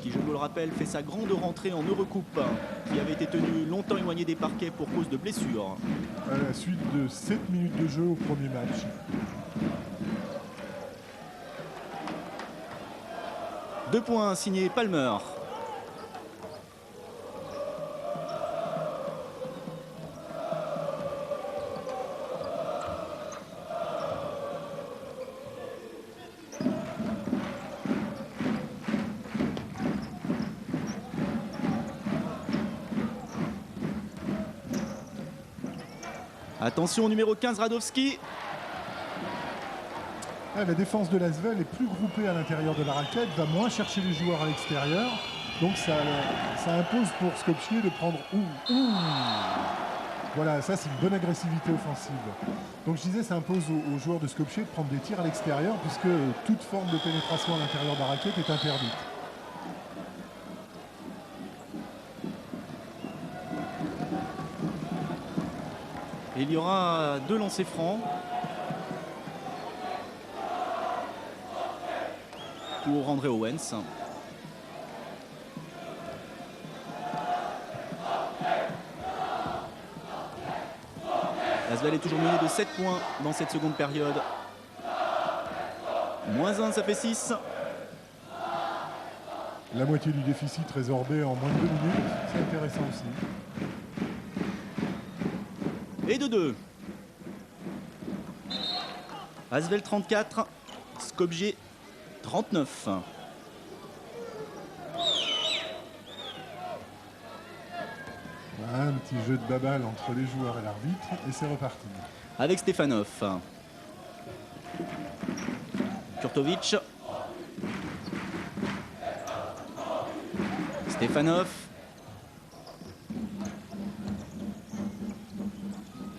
A: Qui, je vous le rappelle, fait sa grande rentrée en Eurocoupe, qui avait été tenu longtemps éloigné des parquets pour cause de blessures.
B: À la suite de 7 minutes de jeu au premier match.
A: Deux points signés Palmer. Attention au numéro 15, Radowski.
B: La défense de l'Asvel est plus groupée à l'intérieur de la raquette, va moins chercher les joueurs à l'extérieur. Donc ça impose pour Skopje de prendre Voilà, ça c'est une bonne agressivité offensive. Donc je disais, ça impose aux joueurs de Skopje de prendre des tirs à l'extérieur puisque toute forme de pénétration à l'intérieur de la raquette est interdite.
A: Il y aura 2 lancers francs pour André Owens. L'Asvel est toujours mené de 7 points dans cette seconde période. -1, ça fait 6.
B: La moitié du déficit résorbé en moins de 2 minutes, c'est intéressant aussi.
A: Et de 2. Asvel 34, Skopje 39.
B: Un petit jeu de baballe entre les joueurs et l'arbitre et c'est reparti.
A: Avec Stefanov. Kurtovic. Stefanov.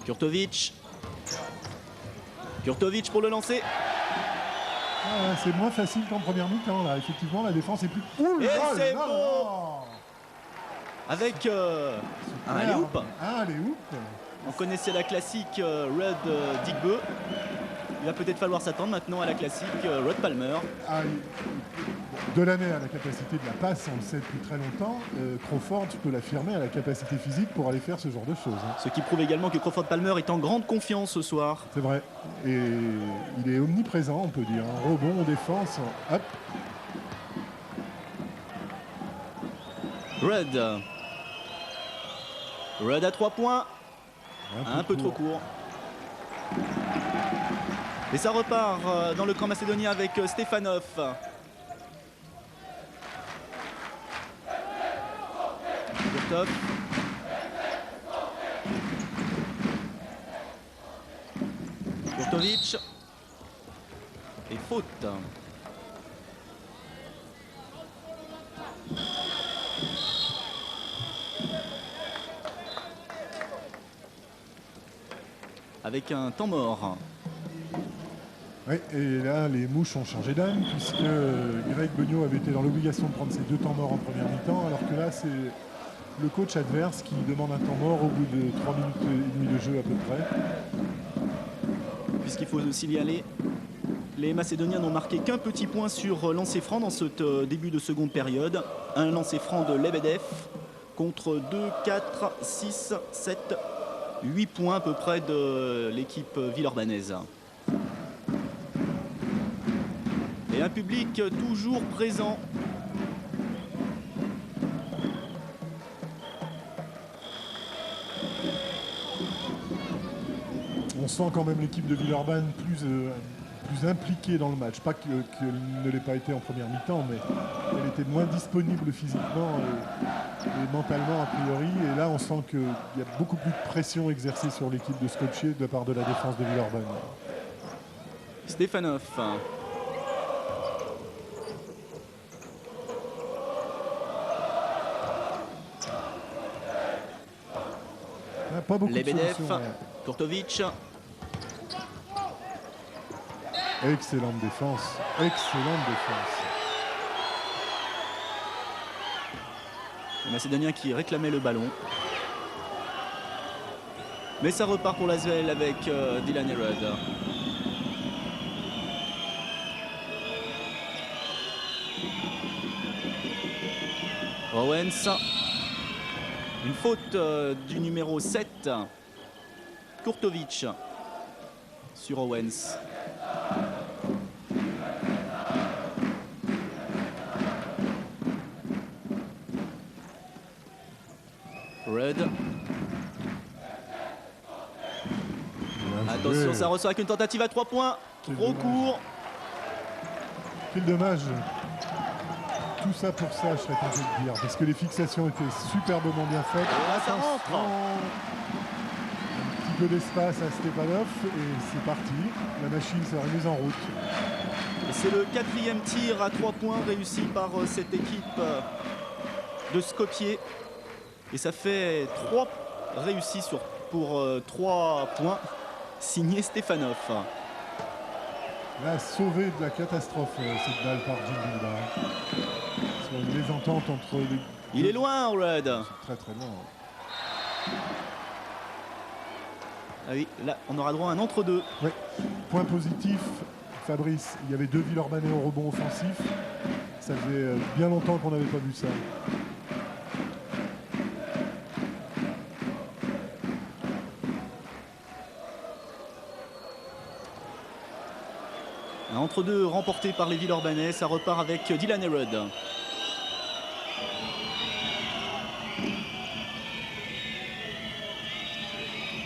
A: Kurtovic. Kurtovic pour le lancer.
B: Ah, c'est moins facile qu'en première mi-temps là. Effectivement, la défense est plus.
A: Et c'est bon avec un alley-oop.
B: Un alley-oop.
A: On connaissait la classique Red Digbe. Il va peut-être falloir s'attendre maintenant à la classique Rod Palmer.
B: Ah, Delaney a la capacité de la passe, on le sait depuis très longtemps. Crawford, tu peux l'affirmer, a la capacité physique pour aller faire ce genre de choses.
A: Ce qui prouve également que Crawford Palmer est en grande confiance ce soir.
B: C'est vrai. Et il est omniprésent, on peut dire. Un rebond en défense. Hop.
A: Red à 3 points. Un peu trop court. Et ça repart dans le camp macédonien avec Stefanov. Kurtov. Kurtovic. Et faute. Avec un temps mort.
B: Oui, et là, les mouches ont changé d'âme, puisque Greg Beugnot avait été dans l'obligation de prendre ses 2 temps morts en première mi-temps, alors que là, c'est le coach adverse qui demande un temps mort au bout de 3 minutes et demie de jeu à peu près.
A: Puisqu'il faut signaler, les Macédoniens n'ont marqué qu'un petit point sur lancer franc dans ce début de seconde période. Un lancer franc de Lebedev contre 2, 4, 6, 7, 8 points à peu près de l'équipe villeurbannaise. Et un public toujours présent.
B: On sent quand même l'équipe de Villeurbanne plus impliquée dans le match. Pas qu'elle ne l'ait pas été en première mi-temps, mais elle était moins disponible physiquement et mentalement a priori. Et là, on sent qu'il y a beaucoup plus de pression exercée sur l'équipe de Skopje de la part de la défense de Villeurbanne.
A: Stefanov.
B: Pas beaucoup
A: Lebedev,
B: de solutions.
A: Kurtovic.
B: Excellente défense. Excellente défense.
A: Les Macédoniens qui réclamaient le ballon. Mais ça repart pour l'Asvel avec Dylan Herod. Owens. Une faute du numéro 7, Kurtovic, sur Owens. Red. Attention, ça ressort avec une tentative à 3 points. Trop court.
B: Quel dommage. Tout ça pour ça, je serais tenté de dire, parce que les fixations étaient superbement bien faites.
A: Et là, ça rentre.
B: Un petit peu d'espace à Stefanov et c'est parti. La machine sera mise en route.
A: Et c'est le 4e tir à 3 points réussi par cette équipe de Skopje. Et ça fait 3 réussis pour 3 points, signé Stefanov.
B: Là, sauvé de la catastrophe, cette balle par Jim Bilbao. Sur une mésentente entre les...
A: Il est loin, Red.
B: Très très loin.
A: Ah oui, là, on aura droit à un entre-deux.
B: Oui. Point positif, Fabrice, il y avait 2 Villeurbanais au rebond offensif. Ça faisait bien longtemps qu'on n'avait pas vu ça.
A: Entre deux remporté par les Villeurbanais, ça repart avec Dylan Herod.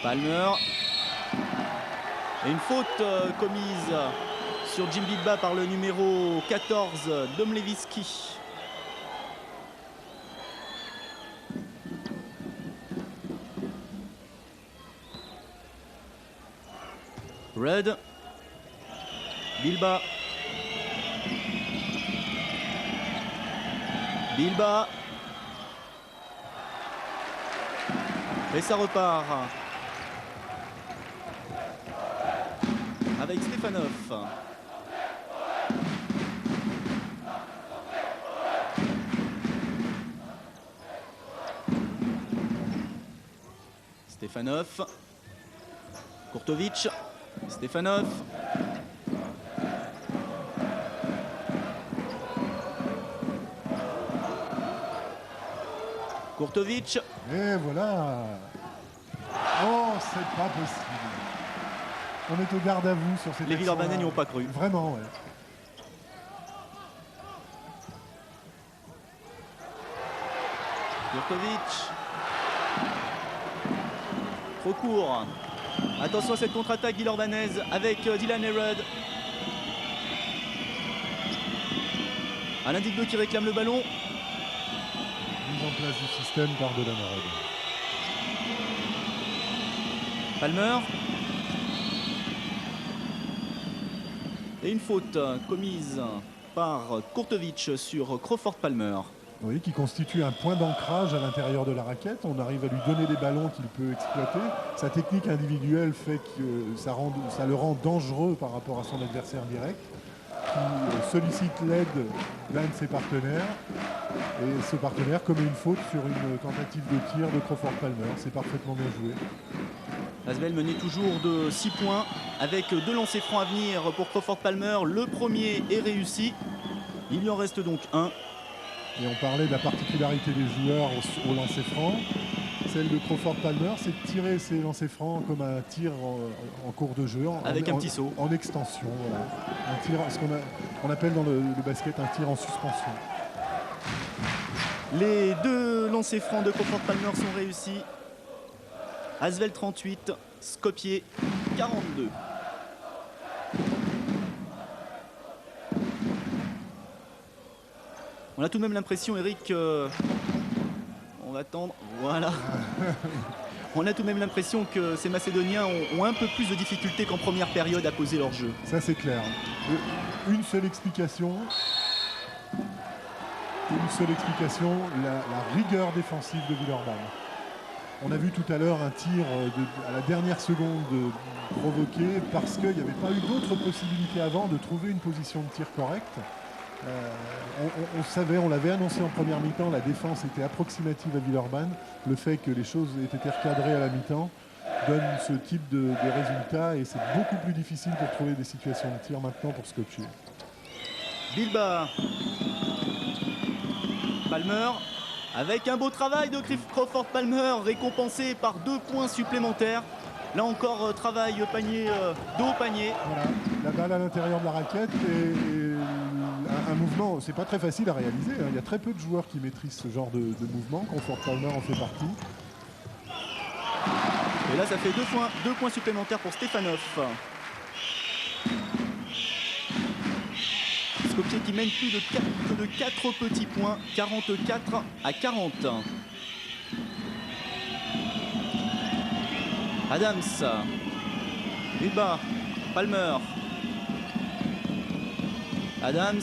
A: Palmer. Et une faute commise sur Jim Bidba par le numéro 14, Domlewski. Red. Bilba. Bilba. Et ça repart avec Stefanov. Stefanov. Kurtovic. Stefanov. Kurtovic.
B: Et voilà. Oh, c'est pas possible. On est au garde à vous sur cette
A: Les Villeurbanais n'y ont pas cru.
B: Vraiment, ouais.
A: Kurtovic. Trop court. Attention à cette contre-attaque villeurbannaise avec Dylan Herod. Alain Digbeu qui réclame le ballon.
B: Mise en place du système par Dylan Herod.
A: Palmer. Et une faute commise par Kurtovic sur Crawford Palmer.
B: Oui, qui constitue un point d'ancrage à l'intérieur de la raquette. On arrive à lui donner des ballons qu'il peut exploiter. Sa technique individuelle fait que ça le rend dangereux par rapport à son adversaire direct, qui sollicite l'aide d'un de ses partenaires. Et ce partenaire commet une faute sur une tentative de tir de Crawford Palmer. C'est parfaitement bien joué.
A: Asvel menait toujours de 6 points avec 2 lancers francs à venir pour Crawford Palmer. Le premier est réussi. Il y en reste donc un.
B: Et on parlait de la particularité des joueurs au lancer franc. Celle de Crawford Palmer, c'est de tirer ses lancers francs comme un tir en cours de jeu.
A: Avec un petit saut.
B: En extension, voilà. Un tir, ce qu'on appelle dans le basket un tir en suspension.
A: Les 2 lancers francs de Crawford Palmer sont réussis. Asvel 38, Skopje 42. On a tout de même l'impression, Eric, on va attendre, voilà. On a tout de même l'impression que ces Macédoniens ont un peu plus de difficultés qu'en première période à poser leur jeu.
B: Ça c'est clair. Une seule explication, la rigueur défensive de Villeurbanne. On a vu tout à l'heure un tir à la dernière seconde provoqué parce qu'il n'y avait pas eu d'autre possibilité avant de trouver une position de tir correcte. On savait, on l'avait annoncé en première mi-temps, la défense était approximative à Villeurbanne. Le fait que les choses aient été recadrées à la mi-temps donne ce type de résultat et c'est beaucoup plus difficile pour trouver des situations de tir maintenant pour Skopje.
A: Bilba. Palmer. Avec un beau travail de Crawford Palmer, récompensé par 2 points supplémentaires. Là encore, travail panier, dos au panier.
B: Voilà, la balle à l'intérieur de la raquette et un mouvement, c'est pas très facile à réaliser. Hein. Il y a très peu de joueurs qui maîtrisent ce genre de mouvement. Crawford Palmer en fait partie.
A: Et là, ça fait 2 points supplémentaires pour Stefanov. Skopje qui mène plus de 4 petits points, 44 à 40. Adams, Bilba, Palmer, Adams,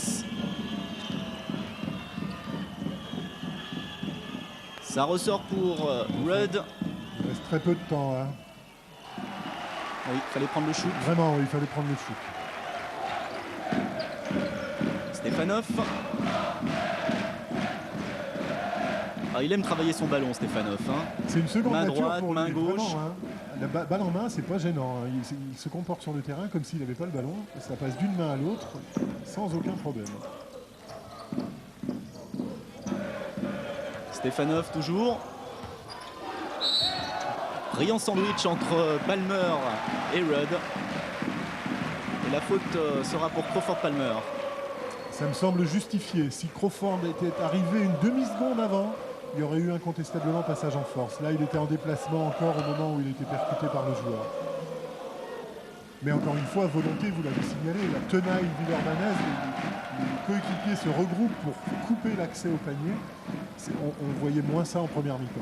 A: ça ressort pour Rudd.
B: Il reste très peu de temps. Hein.
A: Oui, il fallait prendre le shoot.
B: Vraiment, il fallait prendre le shoot.
A: Stefanov. Ah, il aime travailler son ballon, Stefanov. Hein.
B: C'est une seconde
A: main
B: nature
A: droite,
B: pour
A: main
B: lui,
A: gauche.
B: vraiment, hein. La balle en main, c'est pas gênant. Hein. Il se comporte sur le terrain comme s'il n'avait pas le ballon. Ça passe d'une main à l'autre sans aucun problème.
A: Stefanov toujours. Brillant sandwich entre Palmer et Rudd. Et la faute sera pour Crawford Palmer.
B: Ça me semble justifié. Si Crawford était arrivé une demi-seconde avant, il y aurait eu incontestablement passage en force. Là, il était en déplacement encore au moment où il était percuté par le joueur. Mais encore une fois, volonté, vous l'avez signalé, la tenaille villeurbannaise, les coéquipiers se regroupent pour couper l'accès au panier. On voyait moins ça en première mi-temps.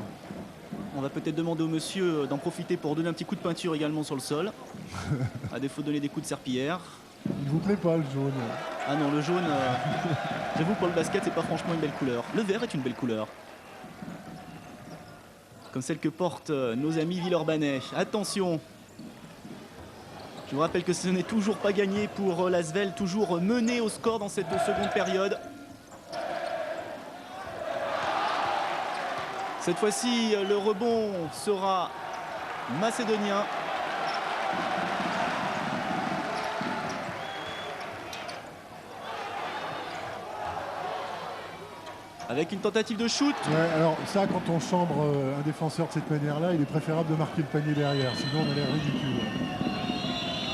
A: On va peut-être demander au monsieur d'en profiter pour donner un petit coup de peinture également sur le sol. À défaut de donner des coups de serpillière.
B: Il ne vous plaît pas le jaune?
A: Ah non, le jaune, j'avoue pour le basket, c'est pas franchement une belle couleur. Le vert est une belle couleur. Comme celle que portent nos amis villeurbanais. Attention! Je vous rappelle que ce n'est toujours pas gagné pour l'Asvel, toujours mené au score dans cette seconde période. Cette fois-ci, le rebond sera macédonien. Avec une tentative de shoot.
B: Ouais, alors ça, quand on chambre un défenseur de cette manière-là, il est préférable de marquer le panier derrière, sinon on a l'air ridicule.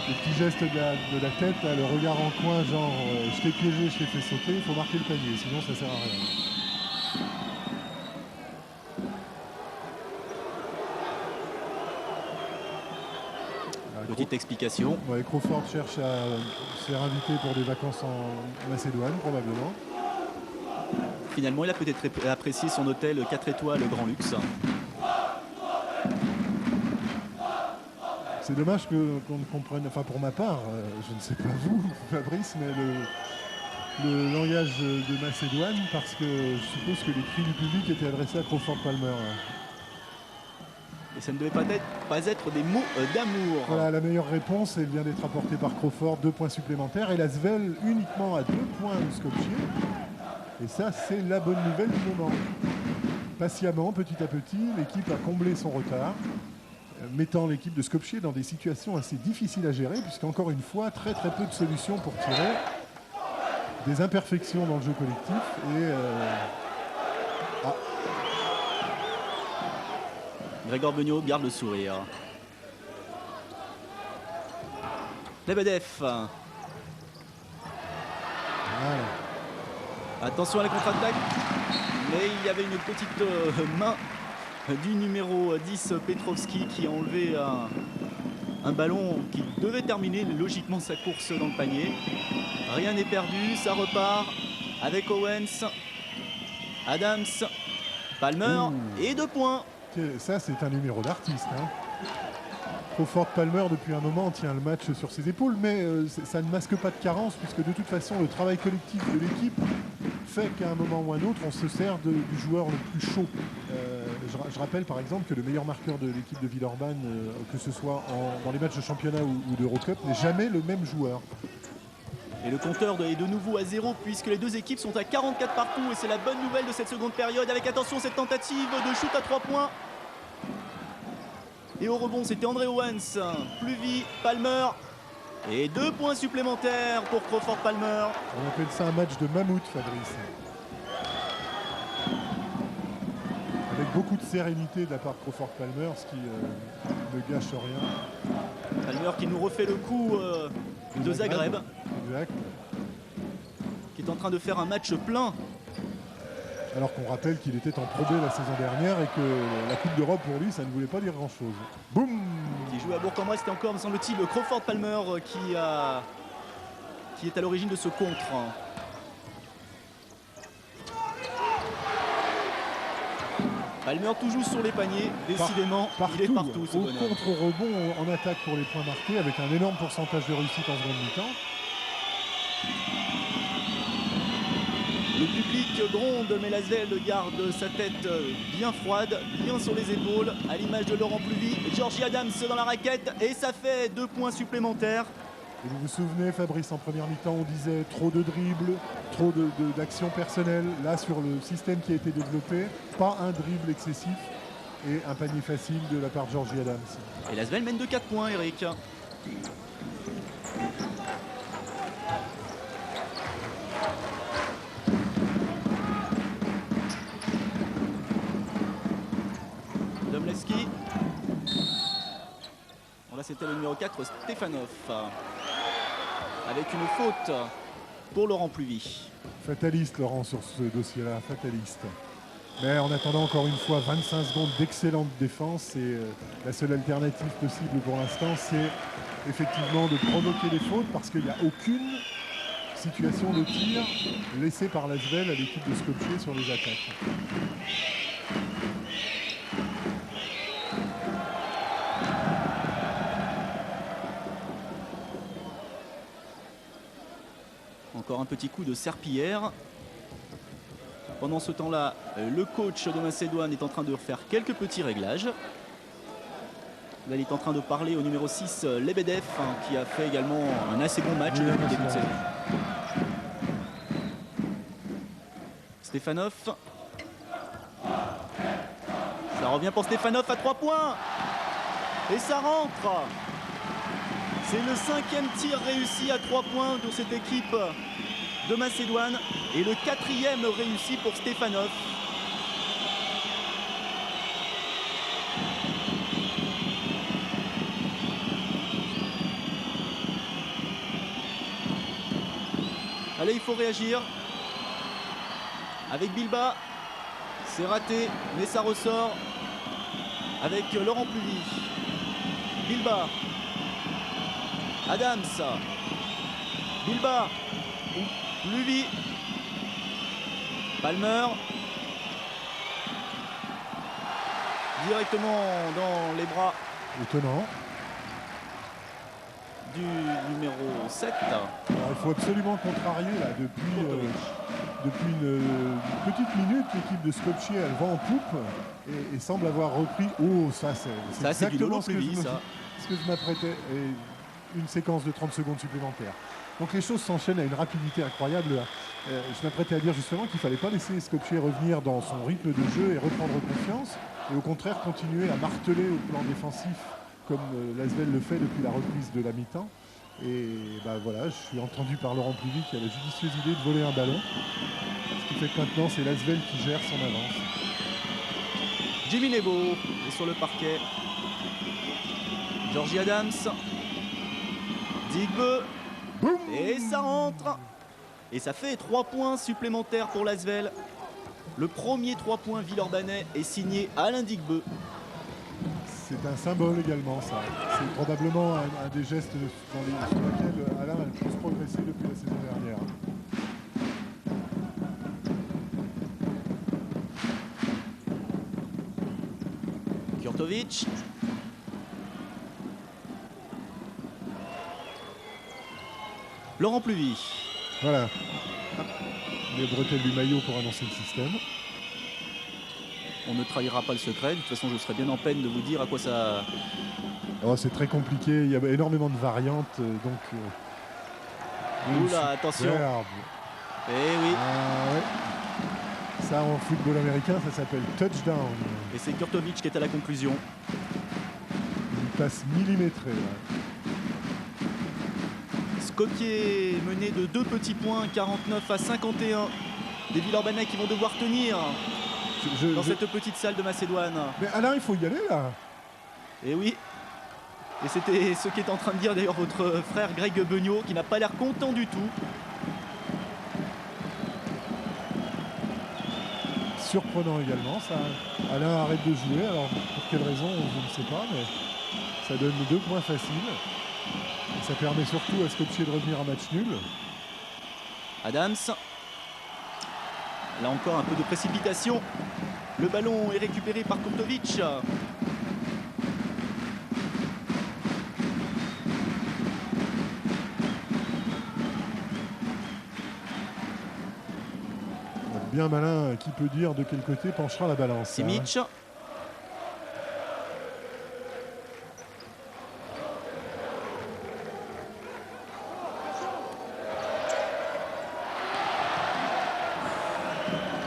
B: Le petit geste de la tête, là, le regard en coin, genre je t'ai piégé, je t'ai fait sauter, il faut marquer le panier, sinon ça sert à rien.
A: Petite explication.
B: Ouais, Crawford cherche à se faire inviter pour des vacances en Macédoine, probablement.
A: Finalement, il a peut-être apprécié son hôtel 4 étoiles Grand Luxe.
B: C'est dommage qu'on ne comprenne, enfin pour ma part, je ne sais pas vous, Fabrice, mais le langage de Macédoine, parce que je suppose que les cris du public étaient adressés à Crawford Palmer.
A: Et ça ne devait pas être des mots d'amour.
B: Voilà, la meilleure réponse, elle vient d'être apportée par Crawford, 2 points supplémentaires, et l'Asvel uniquement à 2 points de Skopje. Et ça, c'est la bonne nouvelle du moment. Patiemment, petit à petit, l'équipe a comblé son retard, mettant l'équipe de Skopje dans des situations assez difficiles à gérer, puisqu'encore une fois, très peu de solutions pour tirer, des imperfections dans le jeu collectif, et...
A: Grégor Beugnot garde le sourire. Lebedev.
B: Voilà.
A: Attention à la contre-attaque. Mais il y avait une petite main du numéro 10 Petrovski qui a enlevé un ballon qui devait terminer logiquement sa course dans le panier. Rien n'est perdu, ça repart avec Owens, Adams, Palmer et 2 points.
B: Ça, c'est un numéro d'artiste. Hein. Crawford Palmer, depuis un moment, tient le match sur ses épaules, mais ça ne masque pas de carence, puisque de toute façon, le travail collectif de l'équipe fait qu'à un moment ou un autre, on se sert du joueur le plus chaud. Je rappelle par exemple que le meilleur marqueur de l'équipe de Villeurbanne, que ce soit dans les matchs de championnat ou d'Eurocup, n'est jamais le même joueur.
A: Et le compteur est de nouveau à 0 puisque les deux équipes sont à 44 partout et c'est la bonne nouvelle de cette seconde période avec attention cette tentative de shoot à 3 points. Et au rebond c'était André Owens, Pluvy, Palmer et 2 points supplémentaires pour Crawford Palmer.
B: On appelle ça un match de mammouth, Fabrice. Avec beaucoup de sérénité de la part de Crawford Palmer, ce qui ne gâche rien.
A: Palmer qui nous refait le coup de Zagreb.
B: Exact.
A: Qui est en train de faire un match plein.
B: Alors qu'on rappelle qu'il était en Pro B la saison dernière et que la Coupe d'Europe pour lui, ça ne voulait pas dire grand-chose. Boum!
A: Qui joue à Bourg-en-Bresse, c'était encore, me semble-t-il, Crawford Palmer qui est à l'origine de ce contre. Palmer toujours sur les paniers, décidément, il est partout ce
B: au
A: bonhomme.
B: contre-rebond en attaque pour les points marqués avec un énorme pourcentage de réussite en seconde mi-temps.
A: Le public gronde, mais l'Asvel garde sa tête bien froide, bien sur les épaules, à l'image de Laurent Pluvy. Georgie Adams dans la raquette, et ça fait 2 points supplémentaires.
B: Et vous vous souvenez, Fabrice, en première mi-temps, on disait trop de dribbles, trop d'actions personnelles. Là, sur le système qui a été développé, pas un dribble excessif et un panier facile de la part de Georgie Adams.
A: Et l'Asvel mène de 4 points, Eric. Domleski. Bon, là, c'était le numéro 4, Stefanov. avec une faute pour Laurent Pluvy.
B: Fataliste, Laurent, sur ce dossier-là, fataliste. Mais en attendant, encore une fois, 25 secondes d'excellente défense. Et la seule alternative possible pour l'instant, c'est effectivement de provoquer les fautes parce qu'il n'y a aucune situation de tir laissée par l'Asvel à l'équipe de Skopje sur les attaques.
A: Encore un petit coup de serpillière. Pendant ce temps-là, le coach de Macédoine est en train de refaire quelques petits réglages. Là, il est en train de parler au numéro 6, Lebedev, qui a fait également un assez bon match depuis le début de saison. Stefanov. Ça revient pour Stefanov à 3 points. Et ça rentre. C'est le 5e tir réussi à 3 points de cette équipe de Macédoine. Et le 4e réussi pour Stefanov. Allez, il faut réagir. Avec Bilba, c'est raté, mais ça ressort avec Laurent Pluvy. Bilba. Adams. Bilba. Pluvy. Palmer. Directement dans les bras.
B: Étonnant.
A: Du numéro 7.
B: Alors, il faut absolument contrarier là, depuis une petite minute, l'équipe de Skopje, elle va en poupe et semble avoir repris. Oh, ça c'est exactement ce que je m'apprêtais. Et une séquence de 30 secondes supplémentaires. Donc les choses s'enchaînent à une rapidité incroyable. Je m'apprêtais à dire justement qu'il ne fallait pas laisser Skopje revenir dans son rythme de jeu et reprendre confiance, et au contraire continuer à marteler au plan défensif comme l'Asvel le fait depuis la reprise de la mi-temps. Et bah voilà, je suis entendu par Laurent Pluvy qui a la judicieuse idée de voler un ballon. Ce qui fait que maintenant c'est l'Asvel qui gère son avance.
A: Jimmy Nebo est sur le parquet. Georgie Adams. Digbe. Et ça rentre. Et ça fait 3 points supplémentaires pour l'Asvel. Le premier 3 points Villeurbanais est signé Alain Digbe.
B: C'est un symbole également, ça. C'est probablement un des gestes sur lesquels Alain a le plus progressé depuis la saison dernière.
A: Kurtovic. Laurent Pluvy.
B: Voilà. Les bretelles du maillot pour annoncer le système.
A: On ne trahira pas le secret. De toute façon, je serais bien en peine de vous dire à quoi ça...
B: Oh, c'est très compliqué. Il y a énormément de variantes.
A: Oula, attention. Eh oui.
B: Ah, ouais. Ça, en football américain, ça s'appelle touchdown.
A: Et c'est Kurtovic qui est à la conclusion.
B: Une passe millimétrée. Ouais.
A: Skopje mené de 2 petits points, 49 à 51. Des Villeurbanais qui vont devoir tenir dans cette petite salle de Macédoine.
B: Mais Alain, il faut y aller là.
A: Et oui. Et c'était ce qu'est en train de dire d'ailleurs votre frère Greg Beugnot, qui n'a pas l'air content du tout.
B: Surprenant également, ça. Alain arrête de jouer, alors pour quelle raison, je ne sais pas, mais ça donne 2 points faciles. Et ça permet surtout à Skopje de revenir en match nul.
A: Adams. Là encore un peu de précipitation. Le ballon est récupéré par Kurtovic.
B: Bien malin, qui peut dire de quel côté penchera la balance.
A: Simic.
B: Hein.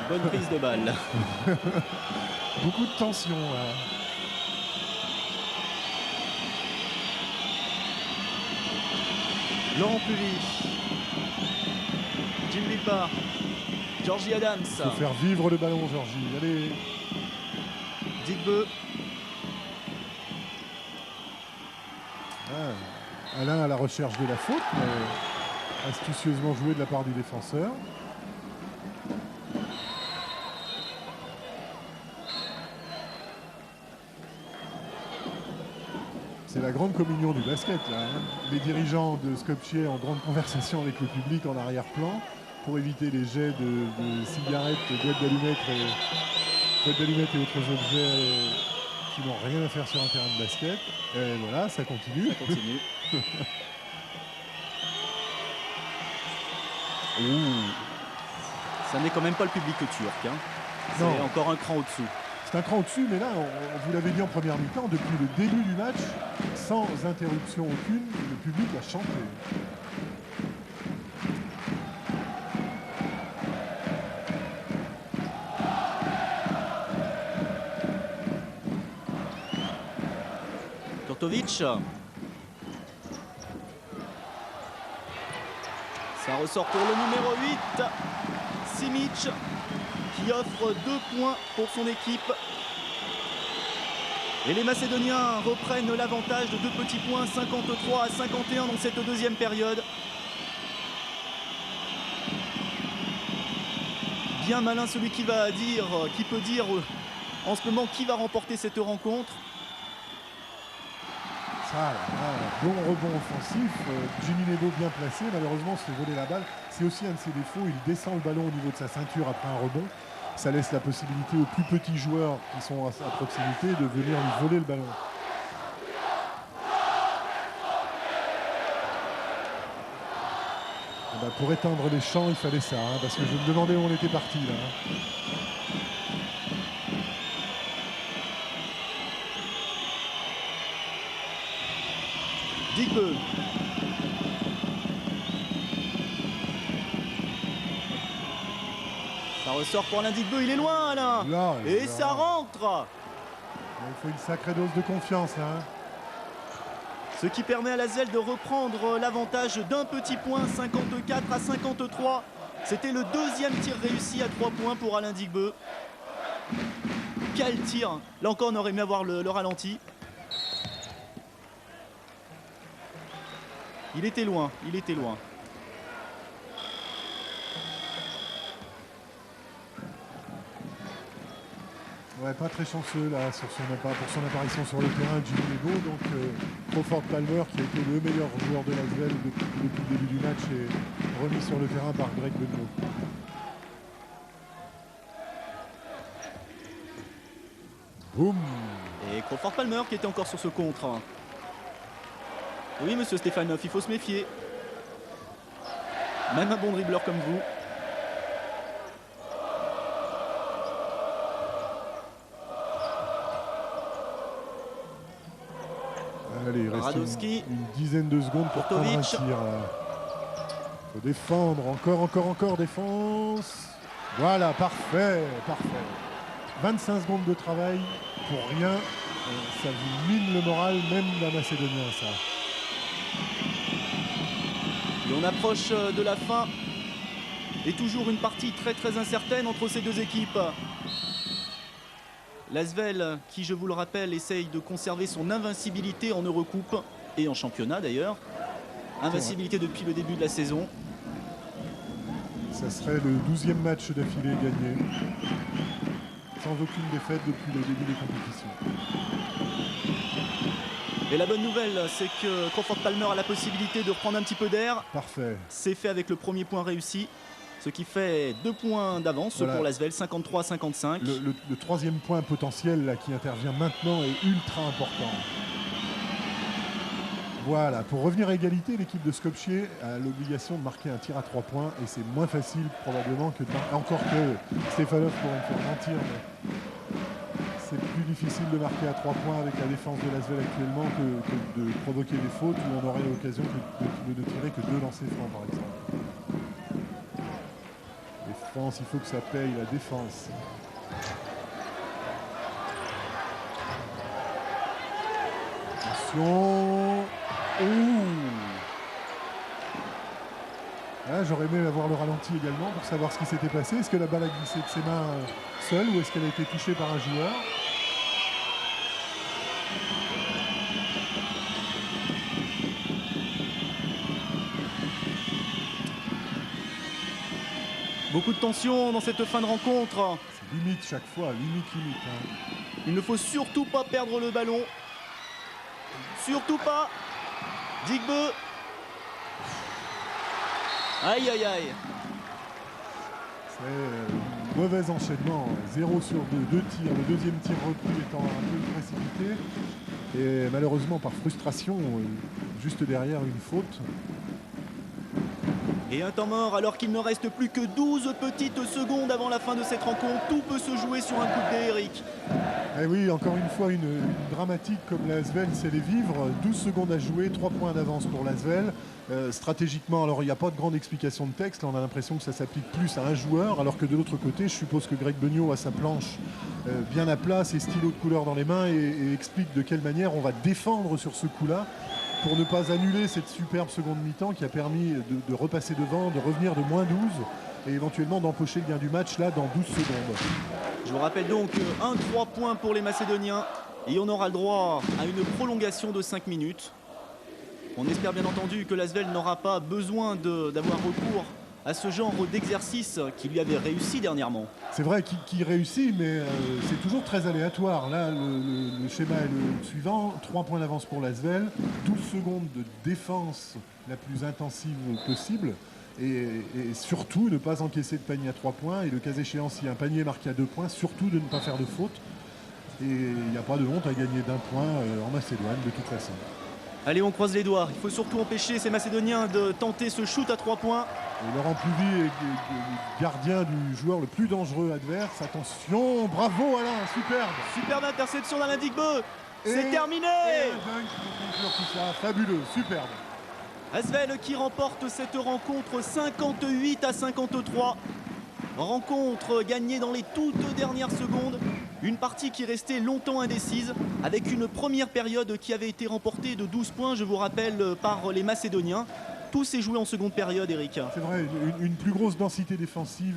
A: Bonne prise de balle.
B: Beaucoup de tension là.
A: Laurent Pluvy. Jim Bilba. Georgie Adams.
B: Il faut faire vivre le ballon, Georgie. Allez.
A: Digbe.
B: Alain à la recherche de la faute, mais Astucieusement joué de la part du défenseur. C'est la grande communion du basket, là, hein. Les dirigeants de Skopje en grande conversation avec le public en arrière-plan pour éviter les jets de cigarettes, de boîtes d'allumettes et autres objets qui n'ont rien à faire sur un terrain de basket. Et voilà, ça continue.
A: Ça continue. Ça n'est quand même pas le public turc. Hein. C'est
B: Non.
A: encore un cran au-dessous.
B: C'est un cran au-dessus, mais là, on vous l'avait dit en première mi-temps, depuis le début du match, sans interruption aucune, le public a chanté.
A: Kurtovic. Ça ressort pour le numéro 8. Simic qui offre 2 points pour son équipe. Et les Macédoniens reprennent l'avantage de 2 petits points, 53 à 51 dans cette deuxième période. Bien malin celui qui peut dire en ce moment qui va remporter cette rencontre.
B: Ça, bon rebond offensif, Jimmy Nebo bien placé, malheureusement se fait voler la balle. C'est aussi un de ses défauts, il descend le ballon au niveau de sa ceinture après un rebond. Ça laisse la possibilité aux plus petits joueurs qui sont à proximité de venir lui voler le ballon. Et ben pour éteindre les champs, il fallait ça, hein, parce que je me demandais où on était parti là. Hein.
A: Digbeu. Ça ressort pour Alain Digbeu, il est loin Alain.
B: Là,
A: et ça rentre.
B: Il faut une sacrée dose de confiance là. Hein.
A: Ce qui permet à l'Asvel de reprendre l'avantage d'un petit point, 54 à 53. C'était le deuxième tir réussi à 3 points pour Alain Digbeu. Quel tir. Là encore on aurait aimé avoir le ralenti. Il était loin, il était loin.
B: Ouais, pas très chanceux là pour son apparition sur le terrain, Jimmy Nebo. Donc Crawford Palmer, qui a été le meilleur joueur de l'Asvel depuis le début du match, est remis sur le terrain par Greg Benno. Boum.
A: Et Crawford Palmer qui était encore sur ce contre. Oui, monsieur Stefanov, il faut se méfier. Même un bon dribbleur comme vous.
B: Allez, il reste
A: Radowski.
B: une dizaine de secondes pour prendre un tir. Il faut défendre, encore défense. Voilà, parfait. 25 secondes de travail pour rien. Ça vous mine le moral, même d'un Macédonien, ça.
A: Et on approche de la fin. Et toujours une partie très très incertaine entre ces deux équipes. L'Asvel, qui je vous le rappelle, essaye de conserver son invincibilité en Eurocoupe et en championnat d'ailleurs. Invincibilité depuis le début de la saison.
B: Ça serait le 12e match d'affilée gagné. Sans aucune défaite depuis le début des compétitions.
A: Et la bonne nouvelle, c'est que Crawford Palmer a la possibilité de reprendre un petit peu d'air.
B: Parfait.
A: C'est fait avec le premier point réussi. Ce qui fait 2 points d'avance voilà. Pour l'Asvel, 53-55.
B: Le troisième point potentiel là, qui intervient maintenant est ultra important. Voilà, pour revenir à égalité, l'équipe de Skopje a l'obligation de marquer un tir à 3 points et c'est moins facile probablement que encore que Stefanov pourrait me faire mentir, mais c'est plus difficile de marquer à 3 points avec la défense de l'Asvel actuellement que de provoquer des fautes où on aurait l'occasion de ne tirer que 2 lancers francs par exemple. Défense, il faut que ça paye la défense. Attention. Là, j'aurais aimé avoir le ralenti également pour savoir ce qui s'était passé. Est-ce que la balle a glissé de ses mains seule ou est-ce qu'elle a été touchée par un joueur?
A: Beaucoup de tension dans cette fin de rencontre.
B: C'est limite chaque fois, limite. Hein.
A: Il ne faut surtout pas perdre le ballon. Surtout pas. Digbe. Aïe aïe aïe.
B: C'est un mauvais enchaînement. 0 sur 2 tirs. Le deuxième tir repris étant un peu précipité. Et malheureusement, par frustration, juste derrière une faute.
A: Et un temps mort alors qu'il ne reste plus que 12 petites secondes avant la fin de cette rencontre. Tout peut se jouer sur un coup de dé, Eric.
B: Et oui, encore une fois, une dramatique comme l'Asvel sait les vivre. 12 secondes à jouer, 3 points d'avance pour l'Asvel. Stratégiquement, alors il n'y a pas de grande explication de texte. Là, on a l'impression que ça s'applique plus à un joueur, alors que de l'autre côté, je suppose que Greg Beugnot a sa planche bien à plat, ses stylos de couleur dans les mains et explique de quelle manière on va défendre sur ce coup-là pour ne pas annuler cette superbe seconde mi-temps qui a permis de repasser devant, de revenir de moins 12 et éventuellement d'empocher le gain du match là dans 12 secondes.
A: Je vous rappelle donc 1-3 points pour les Macédoniens et on aura le droit à une prolongation de 5 minutes. On espère bien entendu que l'Asvel n'aura pas besoin d'avoir recours à ce genre d'exercice qui lui avait réussi dernièrement.
B: C'est vrai qu'il réussit, mais c'est toujours très aléatoire. Là, le schéma est le suivant. 3 points d'avance pour l'Asvel, 12 secondes de défense la plus intensive possible. Et surtout ne pas encaisser de panier à 3 points. Et le cas échéant, si un panier est marqué à 2 points, surtout de ne pas faire de faute. Et il n'y a pas de honte à gagner d'1 point en Macédoine de toute façon.
A: Allez, on croise les doigts. Il faut surtout empêcher ces Macédoniens de tenter ce shoot à 3 points.
B: Et Laurent Pluvy est gardien du joueur le plus dangereux adverse. Attention, bravo Alain, superbe.
A: Superbe interception d'Alain Digbe. C'est terminé.
B: Et un dunk pour conclure tout ça, fabuleux, superbe.
A: Asvel qui remporte cette rencontre 58-53. Rencontre gagnée dans les toutes dernières secondes. Une partie qui restait longtemps indécise avec une première période qui avait été remportée de 12 points, je vous rappelle, par les Macédoniens. Tout s'est joué en seconde période, Eric.
B: C'est vrai, une plus grosse densité défensive,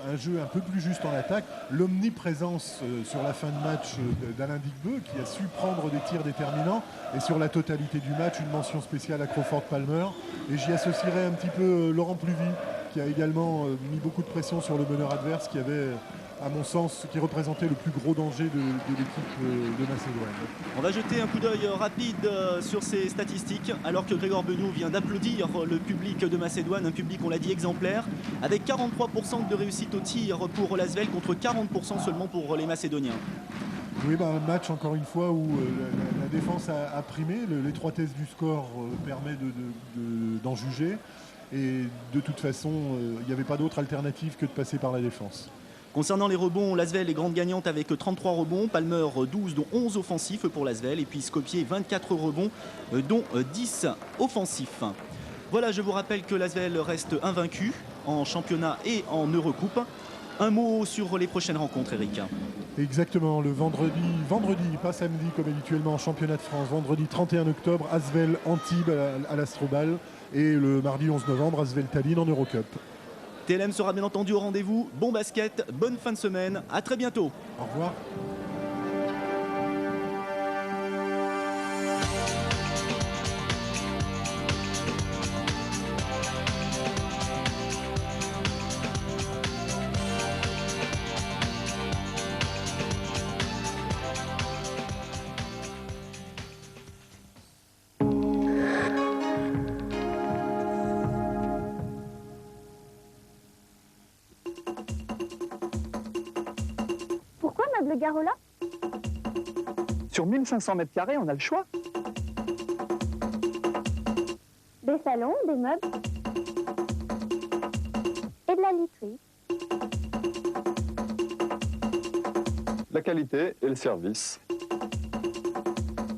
B: un jeu un peu plus juste en attaque. L'omniprésence sur la fin de match d'Alain Digbe qui a su prendre des tirs déterminants. Et sur la totalité du match, une mention spéciale à Crawford Palmer. Et j'y associerai un petit peu Laurent Pluvy qui a également mis beaucoup de pression sur le meneur adverse qui avait, à mon sens, qui représentait le plus gros danger de l'équipe de Macédoine.
A: On va jeter un coup d'œil rapide sur ces statistiques alors que Grégor Beugnot vient d'applaudir le public de Macédoine, un public, on l'a dit, exemplaire, avec 43% de réussite au tir pour l'Asvel contre 40% seulement pour les Macédoniens.
B: Oui, un match encore une fois où la défense a primé, l'étroitesse du score permet d'en juger. Et de toute façon, il n'y avait pas d'autre alternative que de passer par la défense.
A: Concernant les rebonds, l'Asvel est grande gagnante avec 33 rebonds, Palmer 12 dont 11 offensifs pour l'Asvel et puis Skopje 24 rebonds dont 10 offensifs. Voilà, je vous rappelle que l'Asvel reste invaincu en championnat et en Eurocoupe. Un mot sur les prochaines rencontres, Eric.
B: Exactement, le vendredi, pas samedi comme habituellement en championnat de France, vendredi 31 octobre, Asvel Antibes à l'Astrobal et le mardi 11 novembre, Asvel Tallinn en Eurocup.
A: TLM sera bien entendu au rendez-vous. Bon basket, bonne fin de semaine, à très bientôt.
B: Au revoir.
C: Meubles Garola?
D: Sur 1500 mètres carrés, on a le choix.
C: Des salons, des meubles et de la literie.
E: La qualité et le service.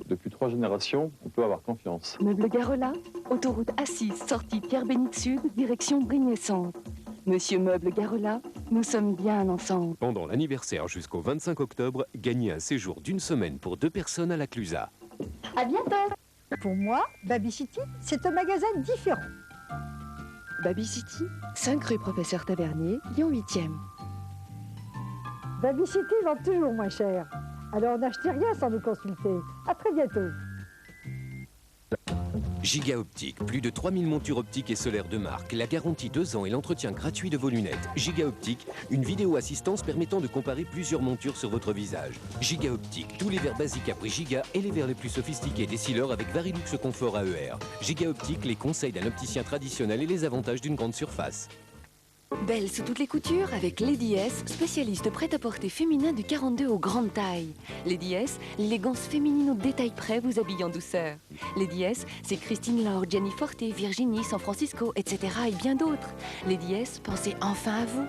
E: Depuis 3 générations, on peut avoir confiance.
F: Meubles Garola, autoroute A6, sortie Pierre-Bénite Sud, direction Brignais-Centre. Monsieur Meubles Garola, nous sommes bien ensemble.
G: Pendant l'anniversaire jusqu'au 25 octobre, gagnez un séjour d'1 semaine pour 2 personnes à la Clusa.
C: À bientôt.
H: Pour moi, Baby City, c'est un magasin différent.
F: Baby City, 5 rue Professeur Tavernier, Lyon 8e.
H: Baby City vend toujours moins cher. Alors n'achetez rien sans nous consulter. À très bientôt.
G: Giga Optique, plus de 3000 montures optiques et solaires de marque, la garantie 2 ans et l'entretien gratuit de vos lunettes. Giga Optique, une vidéo assistance permettant de comparer plusieurs montures sur votre visage. Giga Optique, tous les verres basiques à prix Giga et les verres les plus sophistiqués des Sealers avec Varilux Confort AER. Giga Optique, les conseils d'un opticien traditionnel et les avantages d'une grande surface.
F: Belle sous toutes les coutures avec Lady S, spécialiste prêt-à-porter féminin du 42 aux grandes tailles. Lady S, l'élégance féminine au détail près vous habille en douceur. Lady S, c'est Christine Laure, Gianni Forte, Virginie, San Francisco, etc. et bien d'autres. Lady S, pensez enfin à vous.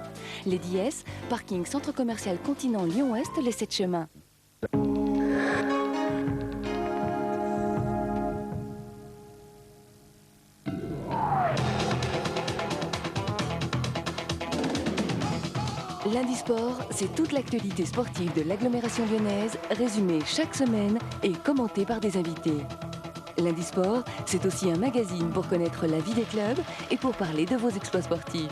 F: Lady S, parking centre commercial Continent Lyon-Ouest, les 7 chemins. Lundi Sport, c'est toute l'actualité sportive de l'agglomération lyonnaise, résumée chaque semaine et commentée par des invités. Lundi Sport, c'est aussi un magazine pour connaître la vie des clubs et pour parler de vos exploits sportifs.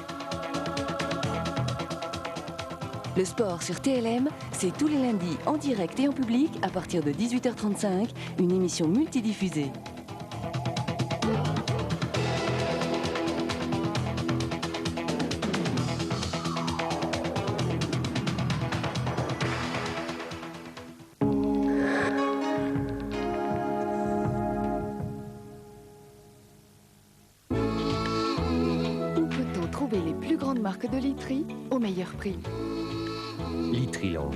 F: Le sport sur TLM, c'est tous les lundis en direct et en public à partir de 18h35, une émission multidiffusée. Marque de literie au meilleur prix.
G: Litriland.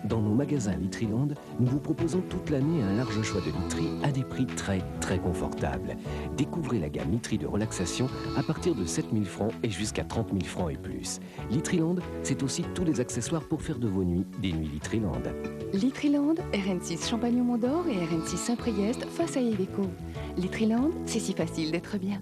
G: Dans nos magasins Litriland, nous vous proposons toute l'année un large choix de literie à des prix très confortables. Découvrez la gamme literie de relaxation à partir de 7 000 francs et jusqu'à 30 000 francs et plus. Litriland, c'est aussi tous les accessoires pour faire de vos nuits des nuits Litriland.
F: Litriland, RN6 Champagne-Mont-d'Or et RN6 Saint-Priest face à Iveco. Litriland, c'est si facile d'être bien.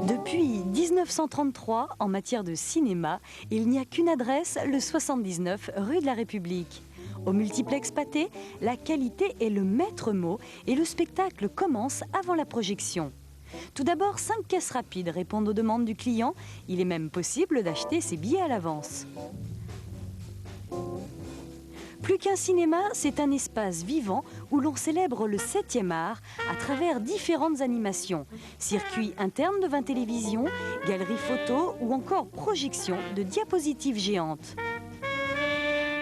I: Depuis 1933, en matière de cinéma, il n'y a qu'une adresse, le 79 rue de la République. Au multiplex Pathé, la qualité est le maître mot et le spectacle commence avant la projection. Tout d'abord, 5 caisses rapides répondent aux demandes du client. Il est même possible d'acheter ses billets à l'avance. Plus qu'un cinéma, c'est un espace vivant où l'on célèbre le 7e art à travers différentes animations, circuits internes de 20 télévisions, galeries photos ou encore projections de diapositives géantes.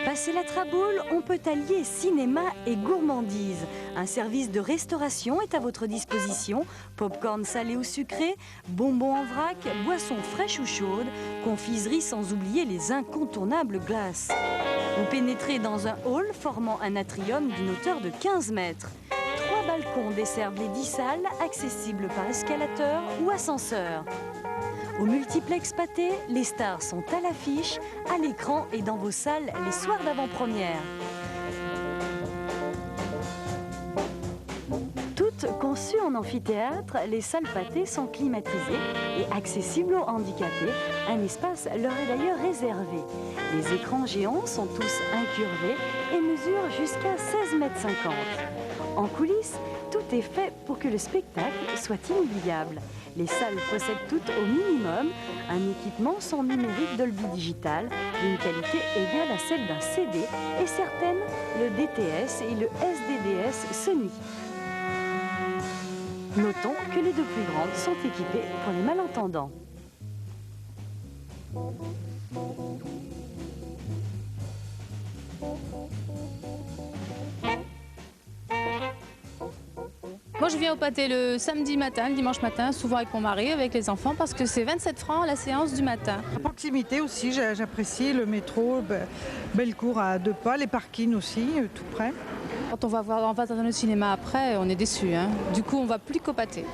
I: Passé la traboule, on peut allier cinéma et gourmandise. Un service de restauration est à votre disposition. Popcorn salé ou sucré, bonbons en vrac, boissons fraîches ou chaudes, confiserie sans oublier les incontournables glaces. Vous pénétrez dans un hall formant un atrium d'une hauteur de 15 mètres. 3 balcons desservent les 10 salles, accessibles par escalateur ou ascenseur. Au multiplex Pathé, les stars sont à l'affiche, à l'écran et dans vos salles les soirs d'avant-première. Toutes conçues en amphithéâtre, les salles Pathé sont climatisées et accessibles aux handicapés. Un espace leur est d'ailleurs réservé. Les écrans géants sont tous incurvés et mesurent jusqu'à 16,50 m. En coulisses, tout est fait pour que le spectacle soit inoubliable. Les salles possèdent toutes au minimum un équipement son numérique Dolby Digital d'une qualité égale à celle d'un CD et certaines le DTS et le SDDS Sony. Notons que les deux plus grandes sont équipées pour les malentendants.
J: Moi, je viens au Pathé le samedi matin, le dimanche matin, souvent avec mon mari, avec les enfants, parce que c'est 27 francs la séance du matin.
K: À proximité aussi, j'apprécie le métro, Bellecour à 2 pas, les parkings aussi, tout près.
J: Quand on va dans le cinéma après, on est déçus. Du coup, on va plus qu'au Pathé.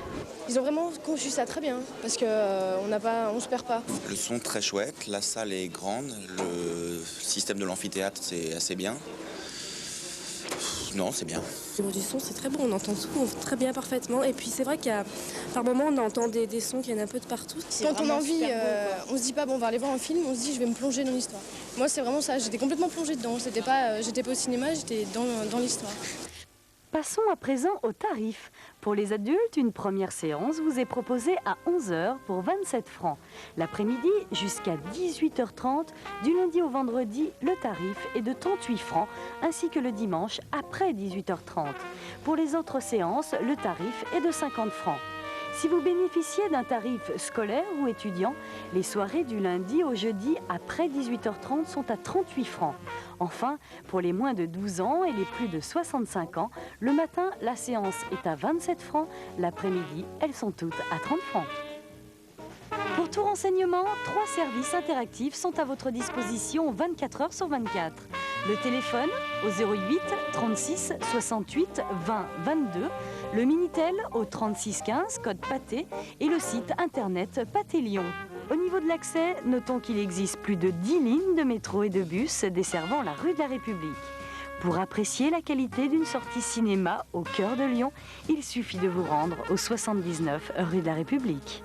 L: Ils ont vraiment conçu ça très bien, parce qu'on on se perd pas.
M: Le son très chouette, la salle est grande, le système de l'amphithéâtre c'est assez bien. Non, c'est bien.
L: Au niveau du son, c'est très bon, on entend tout très bien, parfaitement. Et puis c'est vrai qu'il y a, par moments, on entend des sons qui viennent un peu de partout. Quand on a envie, on se dit pas, bon, on va aller voir un film, on se dit, je vais me plonger dans l'histoire. Moi, c'est vraiment ça, j'étais complètement plongée dedans. J'étais pas au cinéma, j'étais dans l'histoire.
I: Passons à présent aux tarifs. Pour les adultes, une première séance vous est proposée à 11 h pour 27 francs. L'après-midi jusqu'à 18h30, du lundi au vendredi, le tarif est de 38 francs, ainsi que le dimanche après 18h30. Pour les autres séances, le tarif est de 50 francs. Si vous bénéficiez d'un tarif scolaire ou étudiant, les soirées du lundi au jeudi après 18h30 sont à 38 francs. Enfin, pour les moins de 12 ans et les plus de 65 ans, le matin, la séance est à 27 francs, l'après-midi, elles sont toutes à 30 francs. Pour tout renseignement, 3 services interactifs sont à votre disposition 24 h sur 24. Le téléphone au 08 36 68 20 22, le Minitel au 36 15 code Pathé et le site internet Pathé Lyon. Au niveau de l'accès, notons qu'il existe plus de 10 lignes de métro et de bus desservant la rue de la République. Pour apprécier la qualité d'une sortie cinéma au cœur de Lyon, il suffit de vous rendre au 79 rue de la République.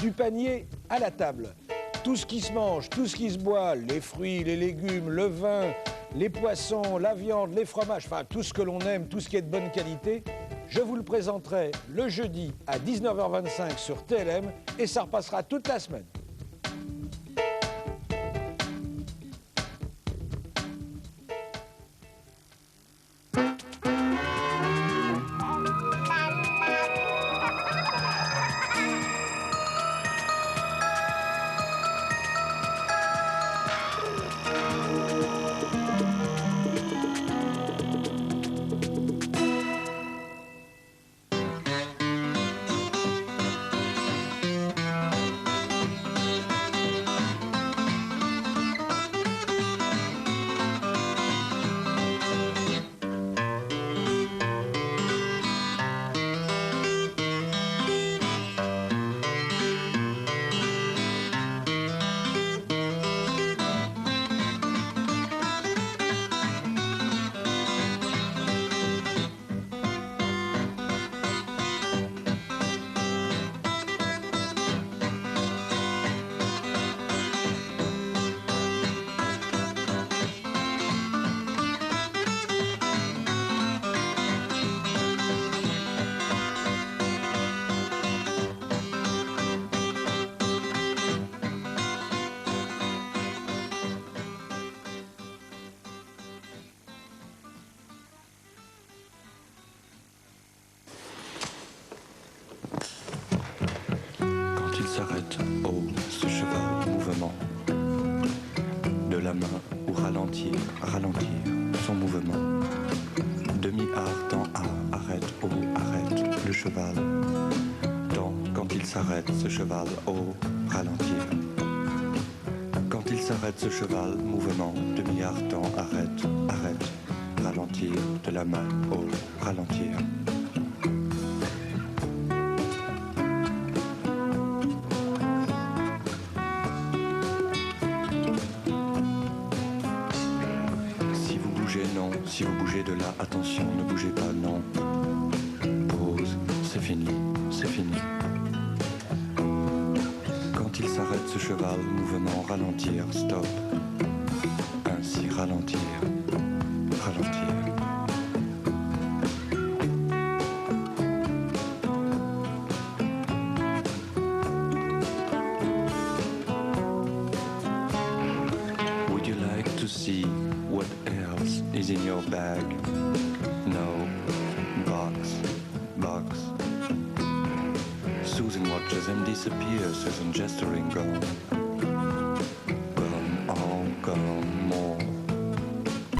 N: Du panier à la table. Tout ce qui se mange, tout ce qui se boit, les fruits, les légumes, le vin, les poissons, la viande, les fromages, enfin tout ce que l'on aime, tout ce qui est de bonne qualité, je vous le présenterai le jeudi à 19h25 sur TLM et ça repassera toute la semaine.
O: S'arrête, oh, ce cheval mouvement. De la main ou ralentir, ralentir son mouvement. Demi-art, temps A, arrête, oh, arrête le cheval. Temps, quand il s'arrête, ce cheval, oh, ralentir. Quand il s'arrête, ce cheval, mouvement. Demi-art, temps, arrête, arrête, ralentir. De la main, oh, ralentir. Si vous bougez de là, attention, ne bougez pas, non. Pause, c'est fini, c'est fini. Quand il s'arrête, ce cheval, mouvement, ralentir, stop. Ainsi, ralentir, ralentir. Would you like to see what else is in your bag? No. Box. Box. Susan watches him disappear. Susan gesturing, gone. Gone, oh, gone, more.